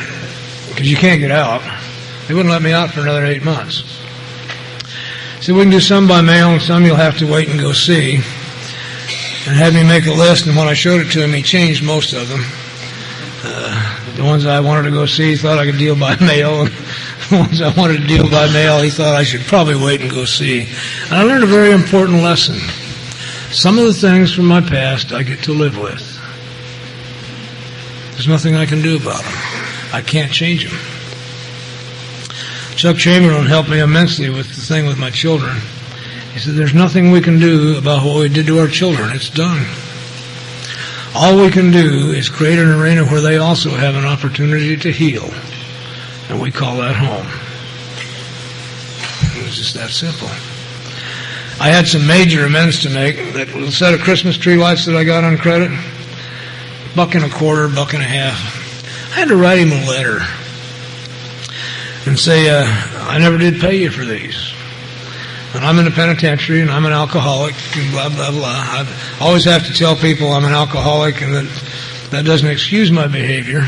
because you can't get out. They wouldn't let me out for another 8 months. He said, we can do some by mail and some you'll have to wait and go see. And had me make a list, and when I showed it to him, he changed most of them. The ones I wanted to go see, he thought I could deal by mail. And the ones I wanted to deal by mail, he thought I should probably wait and go see. And I learned a very important lesson. Some of the things from my past I get to live with. There's nothing I can do about them. I can't change them. Chuck Chamberlain helped me immensely with the thing with my children. He said, there's nothing we can do about what we did to our children. It's done. All we can do is create an arena where they also have an opportunity to heal. And we call that home. It was just that simple. I had some major amends to make. That set of Christmas tree lights that I got on credit, $1.25, $1.50. I had to write him a letter and say, I never did pay you for these. And I'm in a penitentiary, and I'm an alcoholic, and blah, blah, blah. I always have to tell people I'm an alcoholic, and that doesn't excuse my behavior.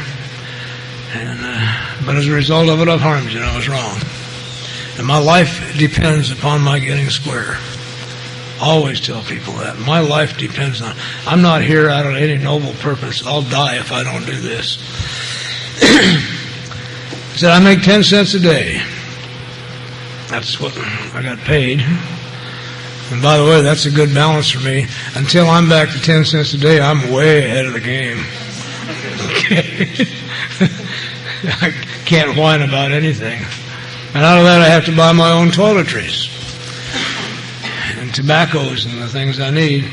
But as a result of it, I've harmed you, and I was wrong. And my life depends upon my getting square. Always tell people that. My life depends on it. I'm not here out of any noble purpose. I'll die if I don't do this. He said, I make 10 cents a day. That's what I got paid. And by the way, that's a good balance for me. Until I'm back to 10 cents a day, I'm way ahead of the game. Okay. I can't whine about anything. And out of that, I have to buy my own toiletries and tobaccos and the things I need.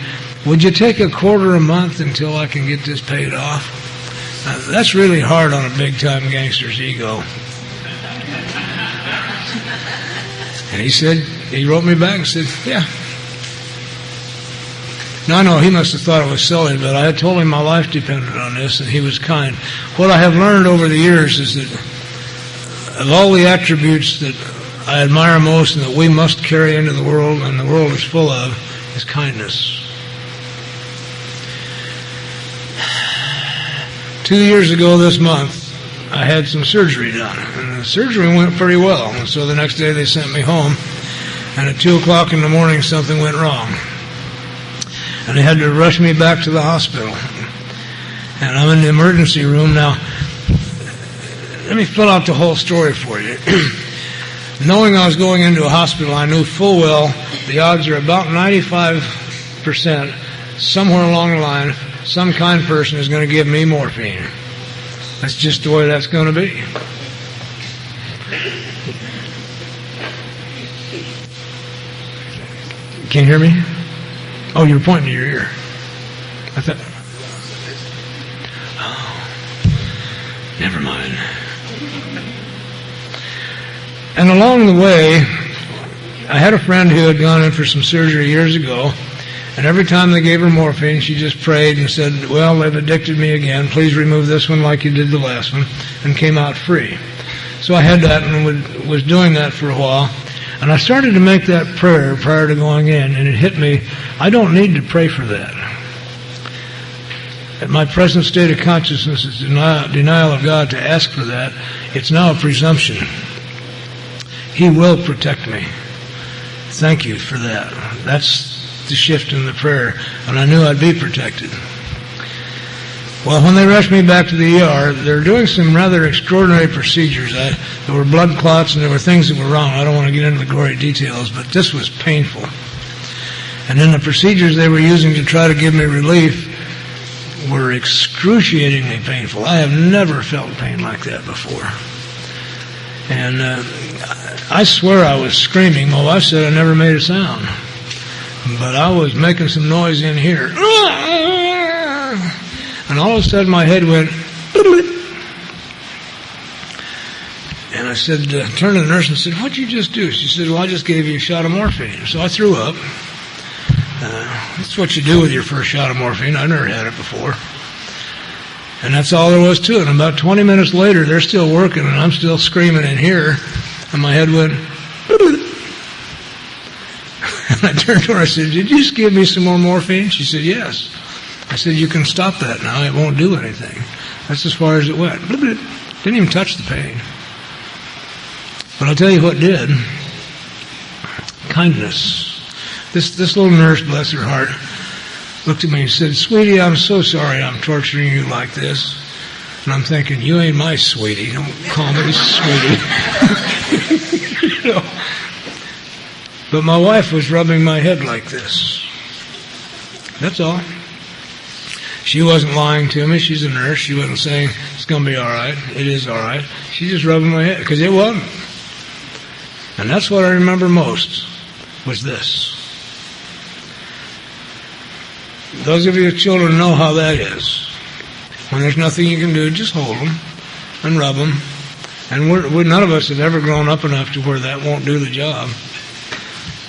Would you take $0.25 a month until I can get this paid off? That's really hard on a big-time gangster's ego. And he said, he wrote me back and said, yeah. Now, I know he must have thought it was silly, but I had told him my life depended on this, and he was kind. What I have learned over the years is that of all the attributes that I admire most and that we must carry into the world, and the world is full of, is kindness. 2 years ago this month, I had some surgery done, and the surgery went pretty well. And so the next day they sent me home, And at 2 o'clock in the morning, something went wrong. And they had to rush me back to the hospital. And I'm in the emergency room now. Let me fill out the whole story for you. Knowing I was going into a hospital, I knew full well the odds are about 95%. Somewhere along the line, some kind person is going to give me morphine. That's just the way that's going to be. Can you hear me? Oh, you're pointing to your ear. I thought. Oh, never mind. And along the way, I had a friend who had gone in for some surgery years ago, and every time they gave her morphine, she just prayed and said, well, they've addicted me again. Please remove this one like you did the last one, and came out free. So I had that and was doing that for a while. And I started to make that prayer prior to going in, and it hit me, I don't need to pray for that. At my present state of consciousness is denial of God to ask for that. It's now a presumption. He will protect me. Thank you for that. That's the shift in the prayer, and I knew I'd be protected. Well, when they rushed me back to the ER, they were doing some rather extraordinary procedures. There were blood clots and there were things that were wrong. I don't want to get into the gory details, but this was painful. And then the procedures they were using to try to give me relief were excruciatingly painful. I have never felt pain like that before. And I swear I was screaming. My wife said I never made a sound. But I was making some noise in here. And all of a sudden my head went, and I said, turned to the nurse and said, what'd you just do? She said, well, I just gave you a shot of morphine. So I threw up. That's what you do with your first shot of morphine. I never had it before. And that's all there was to it. And about 20 minutes later, they're still working, and I'm still screaming in here, and my head went, and I turned to her, I said, did you just give me some more morphine? She said, yes. I said, you can stop that now. It won't do anything. That's as far as it went. Didn't even touch the pain. But I'll tell you what did. Kindness. This little nurse, bless her heart, looked at me and said, sweetie, I'm so sorry I'm torturing you like this. And I'm thinking, you ain't my sweetie. Don't call me sweetie. You know. But my wife was rubbing my head like this. That's all. She wasn't lying to me. She's a nurse. She wasn't saying, it's going to be all right. It is all right. She just rubbing my head, because it wasn't. And that's what I remember most, was this. Those of you with children know how that is. When there's nothing you can do, just hold them and rub them. And none of us have ever grown up enough to where that won't do the job.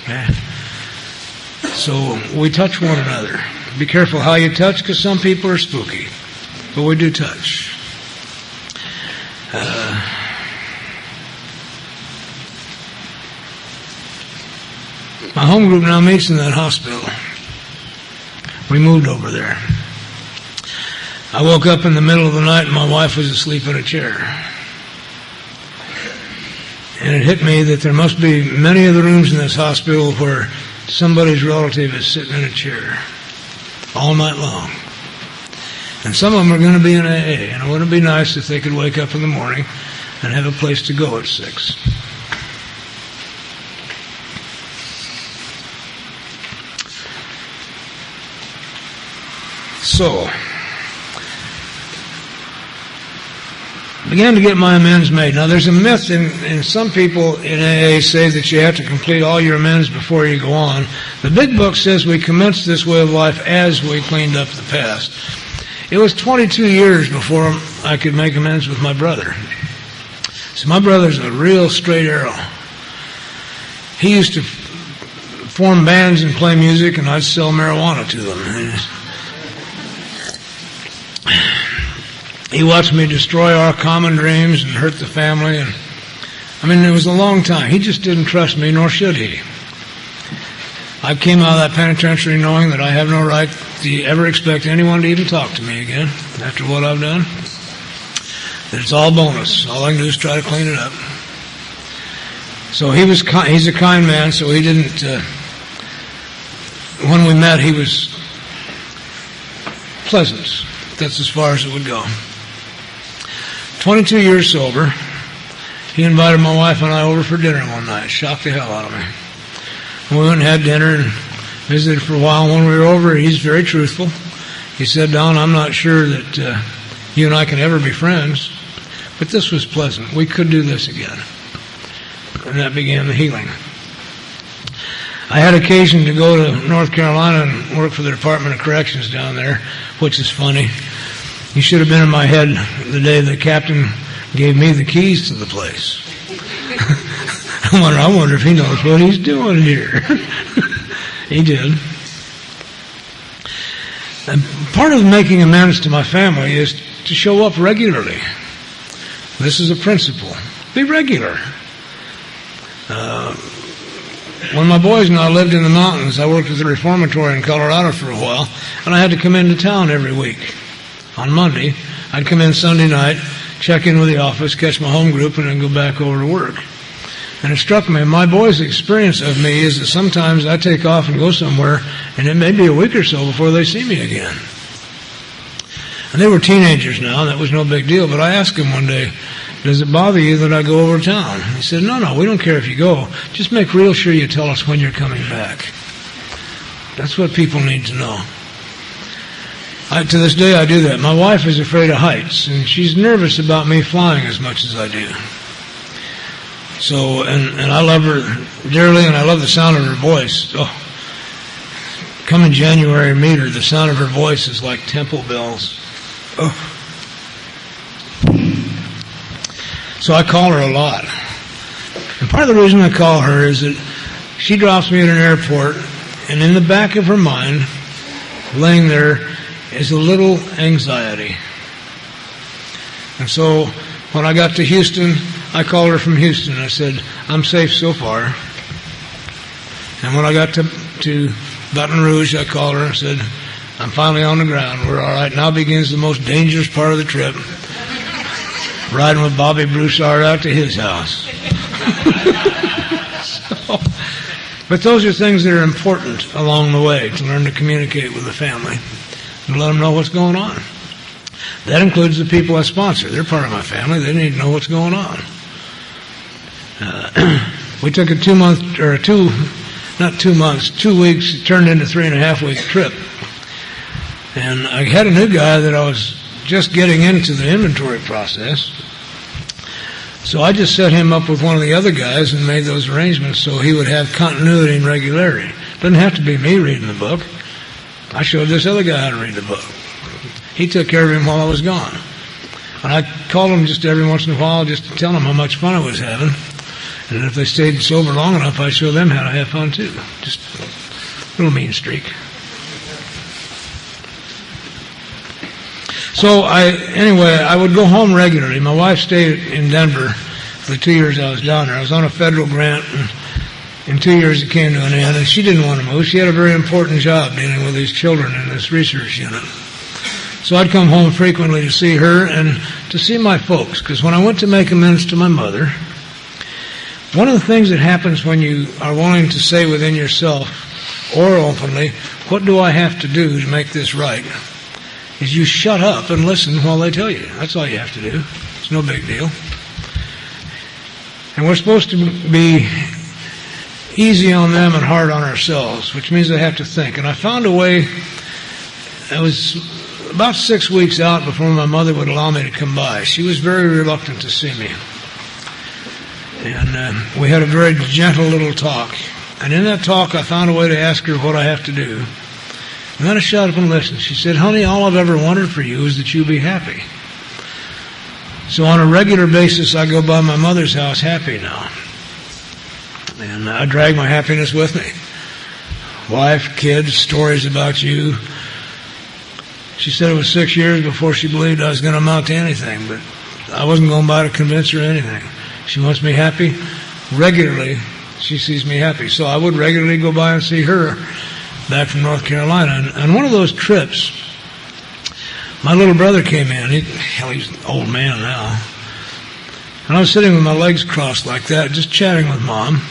Yeah. So we touch one another. Be careful how you touch, because some people are spooky. But we do touch. My home group now meets in that hospital. We moved over there. I woke up in the middle of the night and my wife was asleep in a chair. And it hit me that there must be many of the rooms in this hospital where somebody's relative is sitting in a chair all night long. And some of them are going to be in AA, and it wouldn't be nice if they could wake up in the morning and have a place to go at 6. So, began to get my amends made. Now, there's a myth in some people in AA say that you have to complete all your amends before you go on. The big book says we commenced this way of life as we cleaned up the past. It was 22 years before I could make amends with my brother. So my brother's a real straight arrow. He used to form bands and play music, and I'd sell marijuana to them. He watched me destroy our common dreams and hurt the family. And it was a long time. He just didn't trust me, nor should he. I came out of that penitentiary knowing that I have no right to ever expect anyone to even talk to me again after what I've done. That it's all bonus. All I can do is try to clean it up. So he's a kind man, so he didn't, when we met, he was pleasant. That's as far as it would go. 22 years sober. He invited my wife and I over for dinner one night. Shocked the hell out of me. We went and had dinner and visited for a while. When we were over, he's very truthful. He said, Don, I'm not sure that you and I can ever be friends, but this was pleasant. We could do this again. And that began the healing. I had occasion to go to North Carolina and work for the Department of Corrections down there, which is funny. You should have been in my head the day the captain gave me the keys to the place. I wonder if he knows what he's doing here. He did. And part of making amends to my family is to show up regularly. This is a principle. Be regular. When my boys and I lived in the mountains, I worked at the reformatory in Colorado for a while, and I had to come into town every week. On Monday, I'd come in Sunday night, check in with the office, catch my home group, and then go back over to work. And it struck me, my boys' experience of me is that sometimes I take off and go somewhere, and it may be a week or so before they see me again. And they were teenagers now, and that was no big deal, but I asked them one day, does it bother you that I go over town? He said, no, we don't care if you go. Just make real sure you tell us when you're coming back. That's what people need to know. To this day, I do that. My wife is afraid of heights, and she's nervous about me flying as much as I do. So, and I love her dearly, and I love the sound of her voice. Oh, come January, meet her. The sound of her voice is like temple bells. Oh. So I call her a lot. And part of the reason I call her is that she drops me at an airport, and in the back of her mind, laying there, is a little anxiety. And so when I got to Houston, I called her from Houston. I said, I'm safe so far. And when I got to Baton Rouge, I called her and said, I'm finally on the ground. We're all right. Now begins the most dangerous part of the trip. Riding with Bobby Broussard out to his house. But those are things that are important along the way, to learn to communicate with the family and let them know what's going on. That includes the people I sponsor. They're part of my family. They need to know what's going on. We took a 2 weeks, it turned into 3.5 week trip. And I had a new guy that I was just getting into the inventory process. So I just set him up with one of the other guys and made those arrangements so he would have continuity and regularity. Doesn't have to be me reading the book. I showed this other guy how to read the book. He took care of him while I was gone. And I called him just every once in a while just to tell them how much fun I was having. And if they stayed sober long enough, I'd show them how to have fun too. Just a little mean streak. So I would go home regularly. My wife stayed in Denver for the 2 years I was down there. I was on a federal grant, and in 2 years it came to an end, and she didn't want to move. She had a very important job dealing with these children in this research unit. So I'd come home frequently to see her and to see my folks, because when I went to make amends to my mother, one of the things that happens when you are willing to say within yourself or openly, what do I have to do to make this right, is you shut up and listen while they tell you. That's all you have to do. It's no big deal. And we're supposed to be easy on them and hard on ourselves, which means they have to think. And I found a way. I was about 6 weeks out before my mother would allow me to come by. She was very reluctant to see me. And we had a very gentle little talk. And in that talk, I found a way to ask her what I have to do. And then I shut up and listened. She said, honey, all I've ever wanted for you is that you be happy. So on a regular basis, I go by my mother's house happy now. And I drag my happiness with me. Wife, kids, stories about you. She said it was 6 years before she believed I was going to amount to anything, but I wasn't going by to convince her of anything. She wants me happy. Regularly, she sees me happy. So I would regularly go by and see her back from North Carolina. And one of those trips, my little brother came in. He's an old man now. And I was sitting with my legs crossed like that, just chatting with Mom,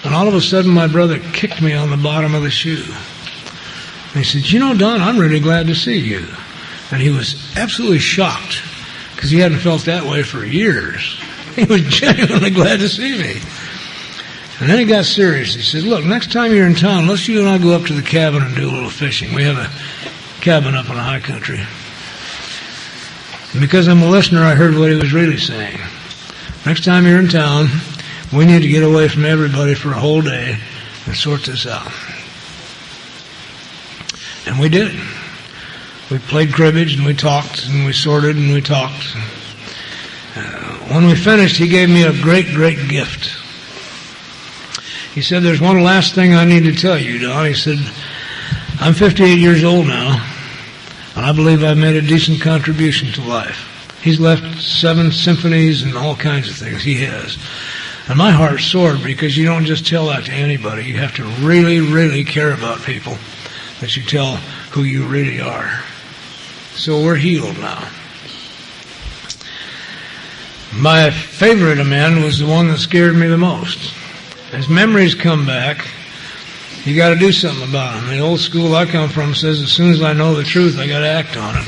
and all of a sudden my brother kicked me on the bottom of the shoe. And he said, "You know, Don, I'm really glad to see you." And he was absolutely shocked, because he hadn't felt that way for years. He was genuinely glad to see me. And then he got serious. He said, "Look, next time you're in town, let's you and I go up to the cabin and do a little fishing. We have a cabin up in the high country." And because I'm a listener, I heard what he was really saying. Next time you're in town, we need to get away from everybody for a whole day and sort this out. And we did. We played cribbage, and we talked, and we sorted, and we talked. When we finished, he gave me a great, great gift. He said, "There's one last thing I need to tell you, Don." He said, "I'm 58 years old now, and I believe I've made a decent contribution to life." He's left 7 symphonies and all kinds of things. He has. And my heart soared, because you don't just tell that to anybody. You have to really, really care about people, that you tell who you really are. So we're healed now. My favorite of men was the one that scared me the most. As memories come back, you got to do something about them. The old school I come from says, as soon as I know the truth, I got to act on it.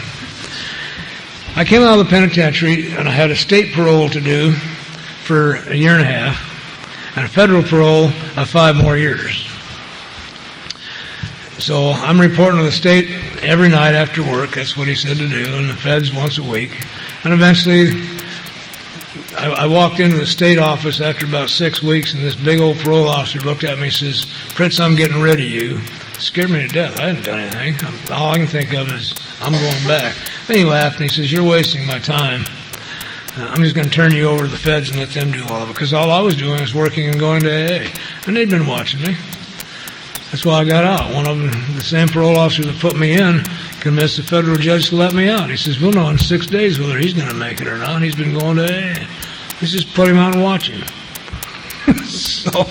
I came out of the penitentiary, and I had a state parole to do for a year and a half, and a federal parole of 5 more years. So I'm reporting to the state every night after work. That's what he said to do, and the feds once a week. And eventually, I walked into the state office after about 6 weeks, and this big old parole officer looked at me and says, "Fritz, I'm getting rid of you." It scared me to death. I hadn't done anything. All I can think of is, I'm going back. Then he laughed, and he says, "You're wasting my time. I'm just going to turn you over to the feds and let them do all of it." Because all I was doing was working and going to AA. And they'd been watching me. That's why I got out. One of them, the same parole officer that put me in, convinced the federal judge to let me out. He says, "We'll know in 6 days whether he's going to make it or not. He's been going to AA. Let's just put him out and watch him." So,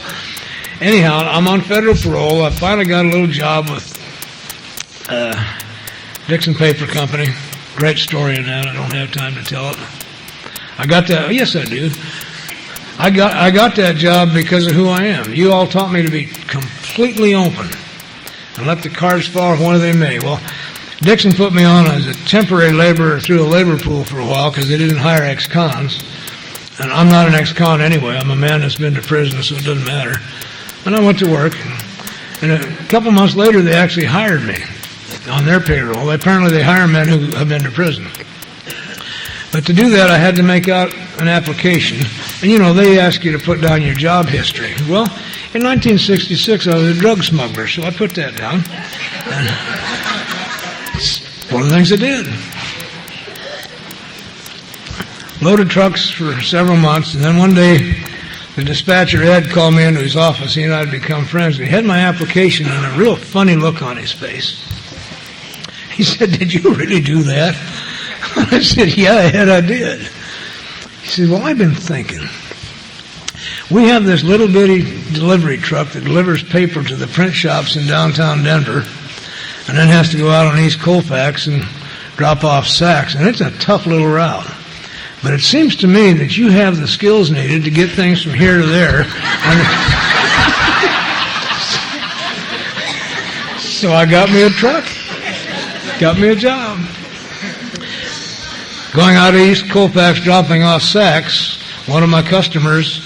anyhow, I'm on federal parole. I finally got a little job with Dixon Paper Company. Great story in that. I don't have time to tell it. I got that. Yes, I do. I got that job because of who I am. You all taught me to be completely open and let the cards fall where they may. Well, Dixon put me on as a temporary laborer through a labor pool for a while because they didn't hire ex-cons. And I'm not an ex-con anyway. I'm a man that's been to prison, so it doesn't matter. And I went to work. And a couple months later, they actually hired me on their payroll. Apparently, they hire men who have been to prison. But to do that, I had to make out an application. And, you know, they ask you to put down your job history. Well, in 1966, I was a drug smuggler, so I put that down. And it's one of the things I did. Loaded trucks for several months, and then one day, the dispatcher, Ed, called me into his office. He and I had become friends. He had my application and a real funny look on his face. He said, "Did you really do that?" I said, "Yeah, Ed, I did." He said, "Well, I've been thinking. We have this little bitty delivery truck that delivers paper to the print shops in downtown Denver, and then has to go out on East Colfax and drop off sacks, and it's a tough little route. But it seems to me that you have the skills needed to get things from here to there." So I got me a truck, got me a job. Going out of East Colfax, dropping off sacks, one of my customers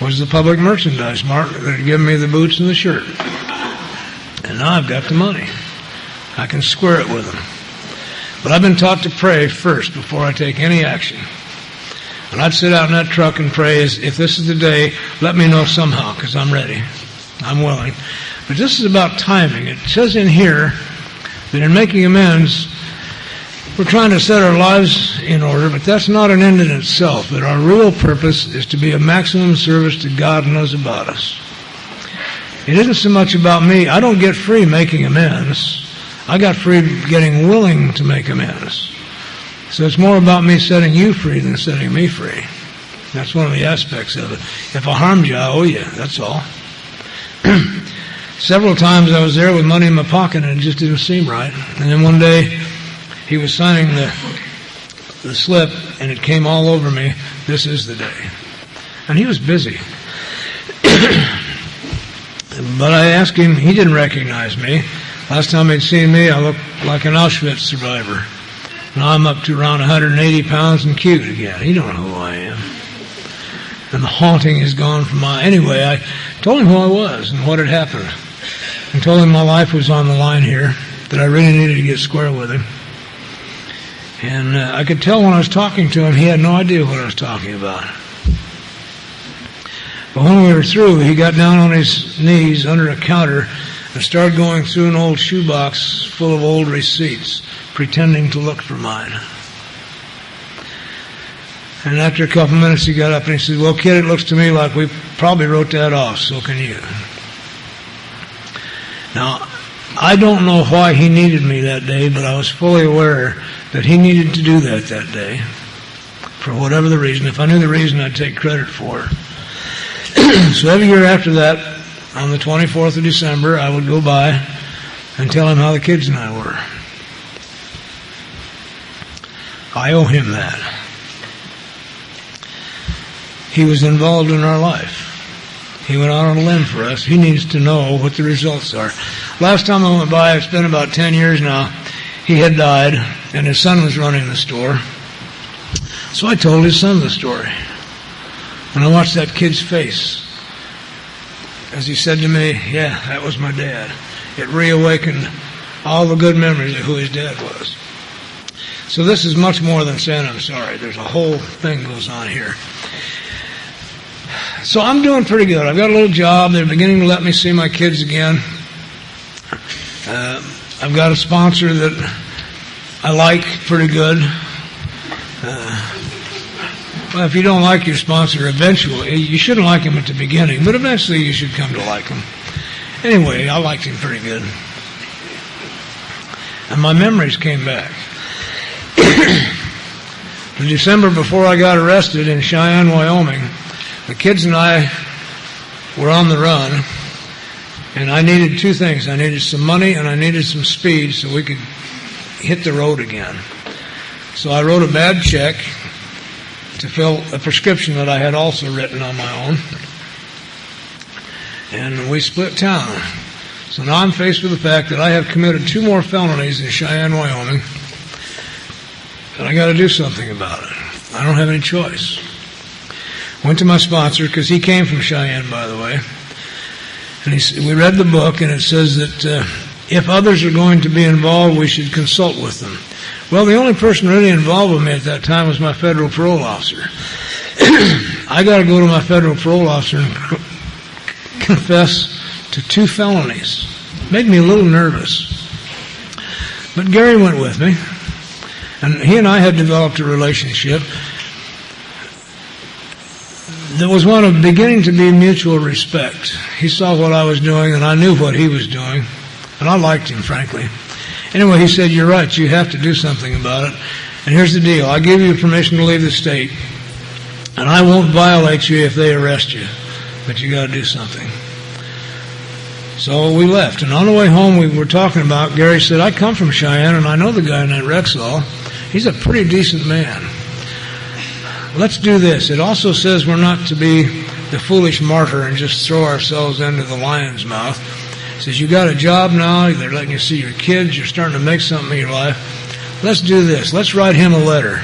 was the public merchandise mart that had given me the boots and the shirt. And now I've got the money. I can square it with them. But I've been taught to pray first before I take any action. And I'd sit out in that truck and pray, if this is the day, let me know somehow, because I'm ready. I'm willing. But this is about timing. It says in here that in making amends, we're trying to set our lives in order, but that's not an end in itself. That our real purpose is to be of maximum service to God and those about us. It isn't so much about me. I don't get free making amends. I got free getting willing to make amends. So it's more about me setting you free than setting me free. That's one of the aspects of it. If I harmed you, I owe you. That's all. Several times I was there with money in my pocket and it just didn't seem right. And then one day he was signing the slip and it came all over me. This is the day. And he was busy. But I asked him, he didn't recognize me. Last time he'd seen me, I looked like an Auschwitz survivor. Now I'm up to around 180 pounds and cute again. He don't know who I am. And the haunting is gone from my... Anyway, I told him who I was and what had happened. And told him my life was on the line here, that I really needed to get square with him. And I could tell when I was talking to him, he had no idea what I was talking about. But when we were through, he got down on his knees under a counter and started going through an old shoebox full of old receipts, pretending to look for mine. And after a couple minutes, he got up and he said, "Well, kid, it looks to me like we probably wrote that off, so can you." Now, I don't know why he needed me that day, but I was fully aware that he needed to do that day, for whatever the reason. If I knew the reason, I'd take credit for it. So every year after that, on the 24th of December, I would go by and tell him how the kids and I were. I owe him that. He was involved in our life. He went out on a limb for us. He needs to know what the results are. Last time I went by, it's been about 10 years now, he had died, and his son was running the store. So I told his son the story. And I watched that kid's face as he said to me, "Yeah, that was my dad." It reawakened all the good memories of who his dad was. So this is much more than saying I'm sorry. There's a whole thing goes on here. So I'm doing pretty good. I've got a little job. They're beginning to let me see my kids again. I've got a sponsor that I like pretty good. Well, if you don't like your sponsor eventually, you shouldn't like him at the beginning, but eventually you should come to like him. Anyway, I liked him pretty good. And my memories came back. The December before I got arrested in Cheyenne, Wyoming, the kids and I were on the run, and I needed two things. I needed some money and I needed some speed so we could hit the road again. So I wrote a bad check to fill a prescription that I had also written on my own. And we split town. So now I'm faced with the fact that I have committed 2 more felonies in Cheyenne, Wyoming, and I got to do something about it. I don't have any choice. Went to my sponsor, because he came from Cheyenne, by the way, and we read the book, and it says that if others are going to be involved, we should consult with them. Well, the only person really involved with me at that time was my federal parole officer. I got to go to my federal parole officer and confess to 2 felonies. Made me a little nervous. But Gary went with me, and he and I had developed a relationship that was one of beginning to be mutual respect. He saw what I was doing, and I knew what he was doing, and I liked him, frankly. Anyway, he said, "You're right, you have to do something about it. And here's the deal. I'll give you permission to leave the state, and I won't violate you if they arrest you, but you got to do something." So we left, and on the way home we were talking about, Gary said, "I come from Cheyenne, and I know the guy named Rexall. He's a pretty decent man. Let's do this. It also says we're not to be the foolish martyr and just throw ourselves into the lion's mouth. It says you got a job now, they're letting you see your kids, you're starting to make something in your life. Let's do this. Let's write him a letter.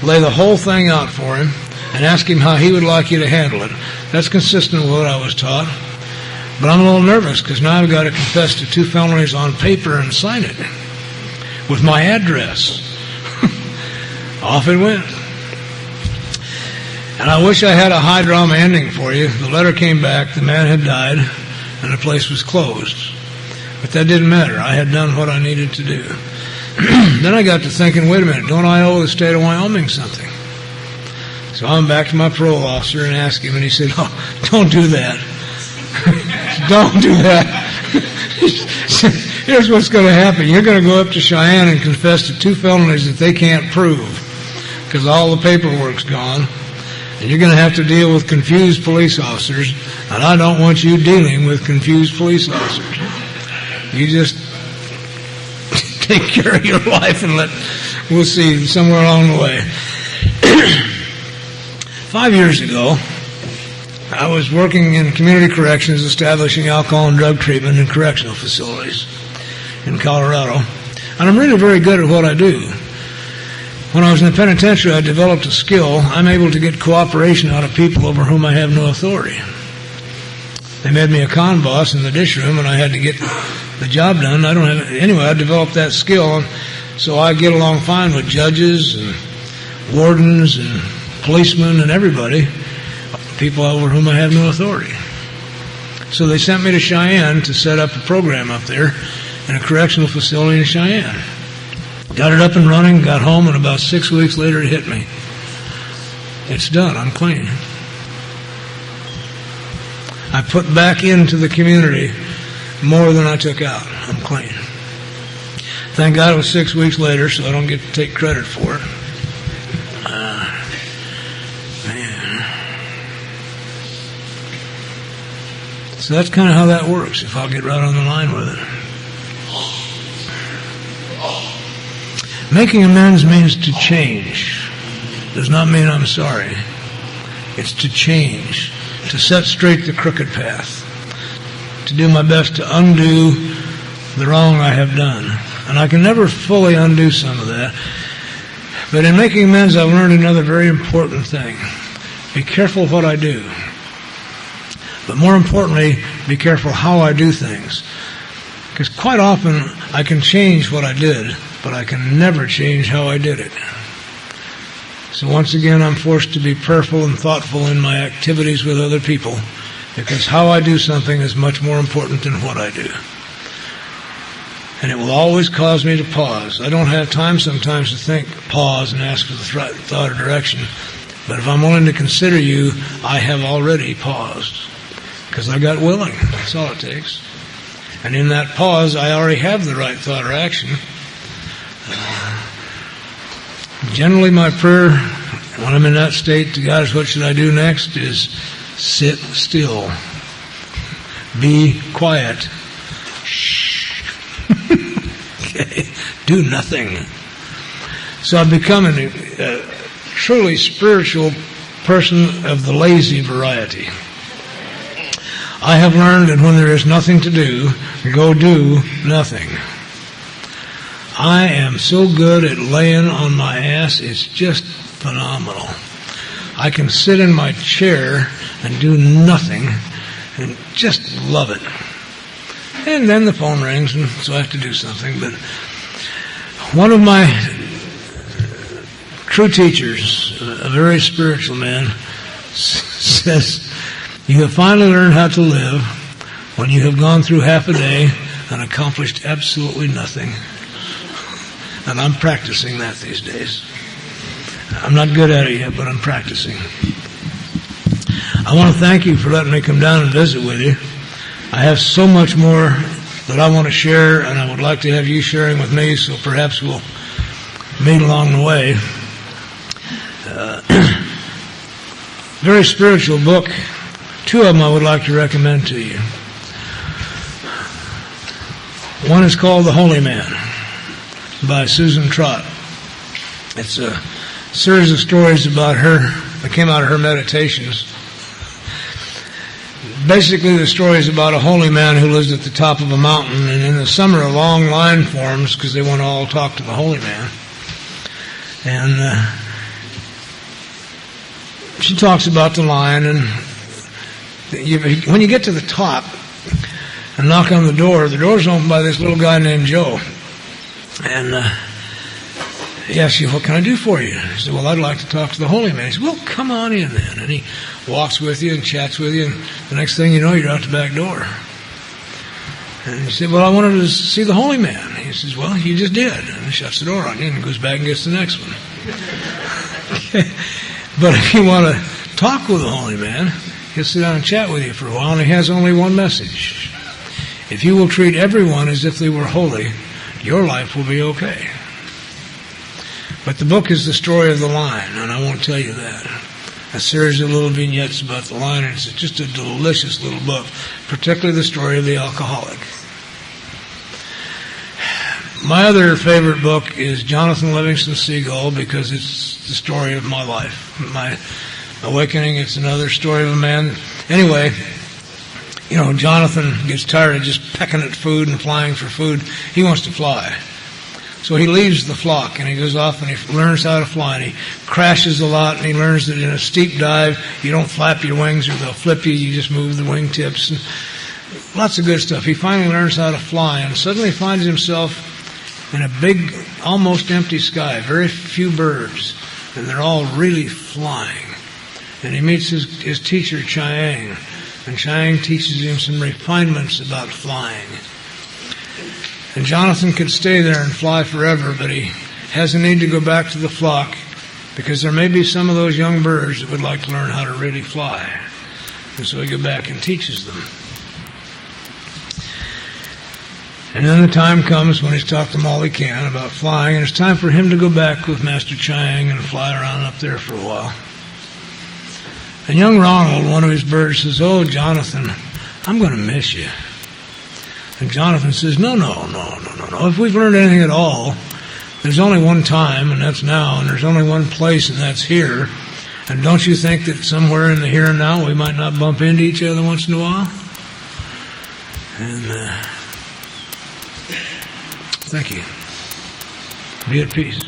Lay the whole thing out for him and ask him how he would like you to handle it." That's consistent with what I was taught. But I'm a little nervous because now I've got to confess to 2 felonies on paper and sign it with my address. Off it went. And I wish I had a high drama ending for you. The letter came back, the man had died, and the place was closed. But that didn't matter. I had done what I needed to do. Then I got to thinking, wait a minute, don't I owe the state of Wyoming something? So I went back to my parole officer and asked him, and he said, "Oh, don't do that. Don't do that. Here's what's going to happen. You're going to go up to Cheyenne and confess to 2 felonies that they can't prove because all the paperwork's gone. And you're going to have to deal with confused police officers, and I don't want you dealing with confused police officers. You just take care of your life and we'll see somewhere along the way." 5 years ago, I was working in community corrections, establishing alcohol and drug treatment in correctional facilities in Colorado. And I'm really very good at what I do. When I was in the penitentiary, I developed a skill. I'm able to get cooperation out of people over whom I have no authority. They made me a con boss in the dish room, and I had to get the job done. Anyway, I developed that skill, and so I get along fine with judges and wardens and policemen and everybody, people over whom I have no authority. So they sent me to Cheyenne to set up a program up there in a correctional facility in Cheyenne. Got it up and running, got home, and about 6 weeks later it hit me. It's done. I'm clean. I put back into the community more than I took out. I'm clean. Thank God it was 6 weeks later, so I don't get to take credit for it. Man. So that's kind of how that works, if I'll get right on the line with it. Making amends means to change. Does not mean I'm sorry. It's to change, to set straight the crooked path, to do my best to undo the wrong I have done. And I can never fully undo some of that. But in making amends, I've learned another very important thing. Be careful what I do. But more importantly, be careful how I do things. Because quite often I can change what I did, but I can never change how I did it. So once again, I'm forced to be prayerful and thoughtful in my activities with other people, because how I do something is much more important than what I do. And it will always cause me to pause. I don't have time sometimes to think, pause, and ask for the thought or direction. But if I'm willing to consider you, I have already paused. Because I got willing. That's all it takes. And in that pause, I already have the right thought or action. Generally, my prayer, when I'm in that state to God, is what should I do next, is sit still. Be quiet. Shh. Okay. Do nothing. So I've become a truly spiritual person of the lazy variety. I have learned that when there is nothing to do, go do nothing. I am so good at laying on my ass, it's just phenomenal. I can sit in my chair and do nothing and just love it. And then the phone rings, and so I have to do something. But one of my true teachers, a very spiritual man, says, you have finally learned how to live when you have gone through half a day and accomplished absolutely nothing. And I'm practicing that these days. I'm not good at it yet, but I'm practicing. I want to thank you for letting me come down and visit with you. I have so much more that I want to share, and I would like to have you sharing with me, so perhaps we'll meet along the way. Very spiritual book. Two of them I would like to recommend to you. One is called The Holy Man by Susan Trott. It's a series of stories about her that came out of her meditations. Basically, the story is about a holy man who lives at the top of a mountain, and in the summer a long line forms because they want to all talk to the holy man. And she talks about the line, and when you get to the top and knock on the door's opened by this little guy named Joe. And he asks you, what can I do for you? He said, well, I'd like to talk to the holy man. He said, well, come on in then. And he walks with you and chats with you, and the next thing you know, you're out the back door. And he said, well, I wanted to see the holy man. He says, well, you just did. And he shuts the door on you and goes back and gets the next one. Okay. But if you want to talk with the holy man, he'll sit down and chat with you for a while, and he has only one message. If you will treat everyone as if they were holy, your life will be okay. But the book is the story of the line, and I won't tell you that. A series of little vignettes about the line, and it's just a delicious little book, particularly the story of the alcoholic. My other favorite book is Jonathan Livingston Seagull, because it's the story of my life, my awakening. It's another story of a man Anyway, Jonathan gets tired of just pecking at food and flying for food. He wants to fly. So he leaves the flock and he goes off and he learns how to fly, and he crashes a lot, and he learns that in a steep dive you don't flap your wings or they'll flip you, you just move the wingtips, and lots of good stuff. He finally learns how to fly and suddenly finds himself in a big, almost empty sky, very few birds, and they're all really flying. And he meets his teacher, Chiang, and Chiang teaches him some refinements about flying. And Jonathan could stay there and fly forever, but he has a need to go back to the flock because there may be some of those young birds that would like to learn how to really fly. And so he goes back and teaches them. And then the time comes when he's talked to them all he can about flying, and it's time for him to go back with Master Chiang and fly around up there for a while. And young Ronald, one of his birds, says, "Oh, Jonathan, I'm going to miss you." And Jonathan says, No. If we've learned anything at all, there's only one time, and that's now, and there's only one place, and that's here. And don't you think that somewhere in the here and now we might not bump into each other once in a while? And thank you. Be at peace.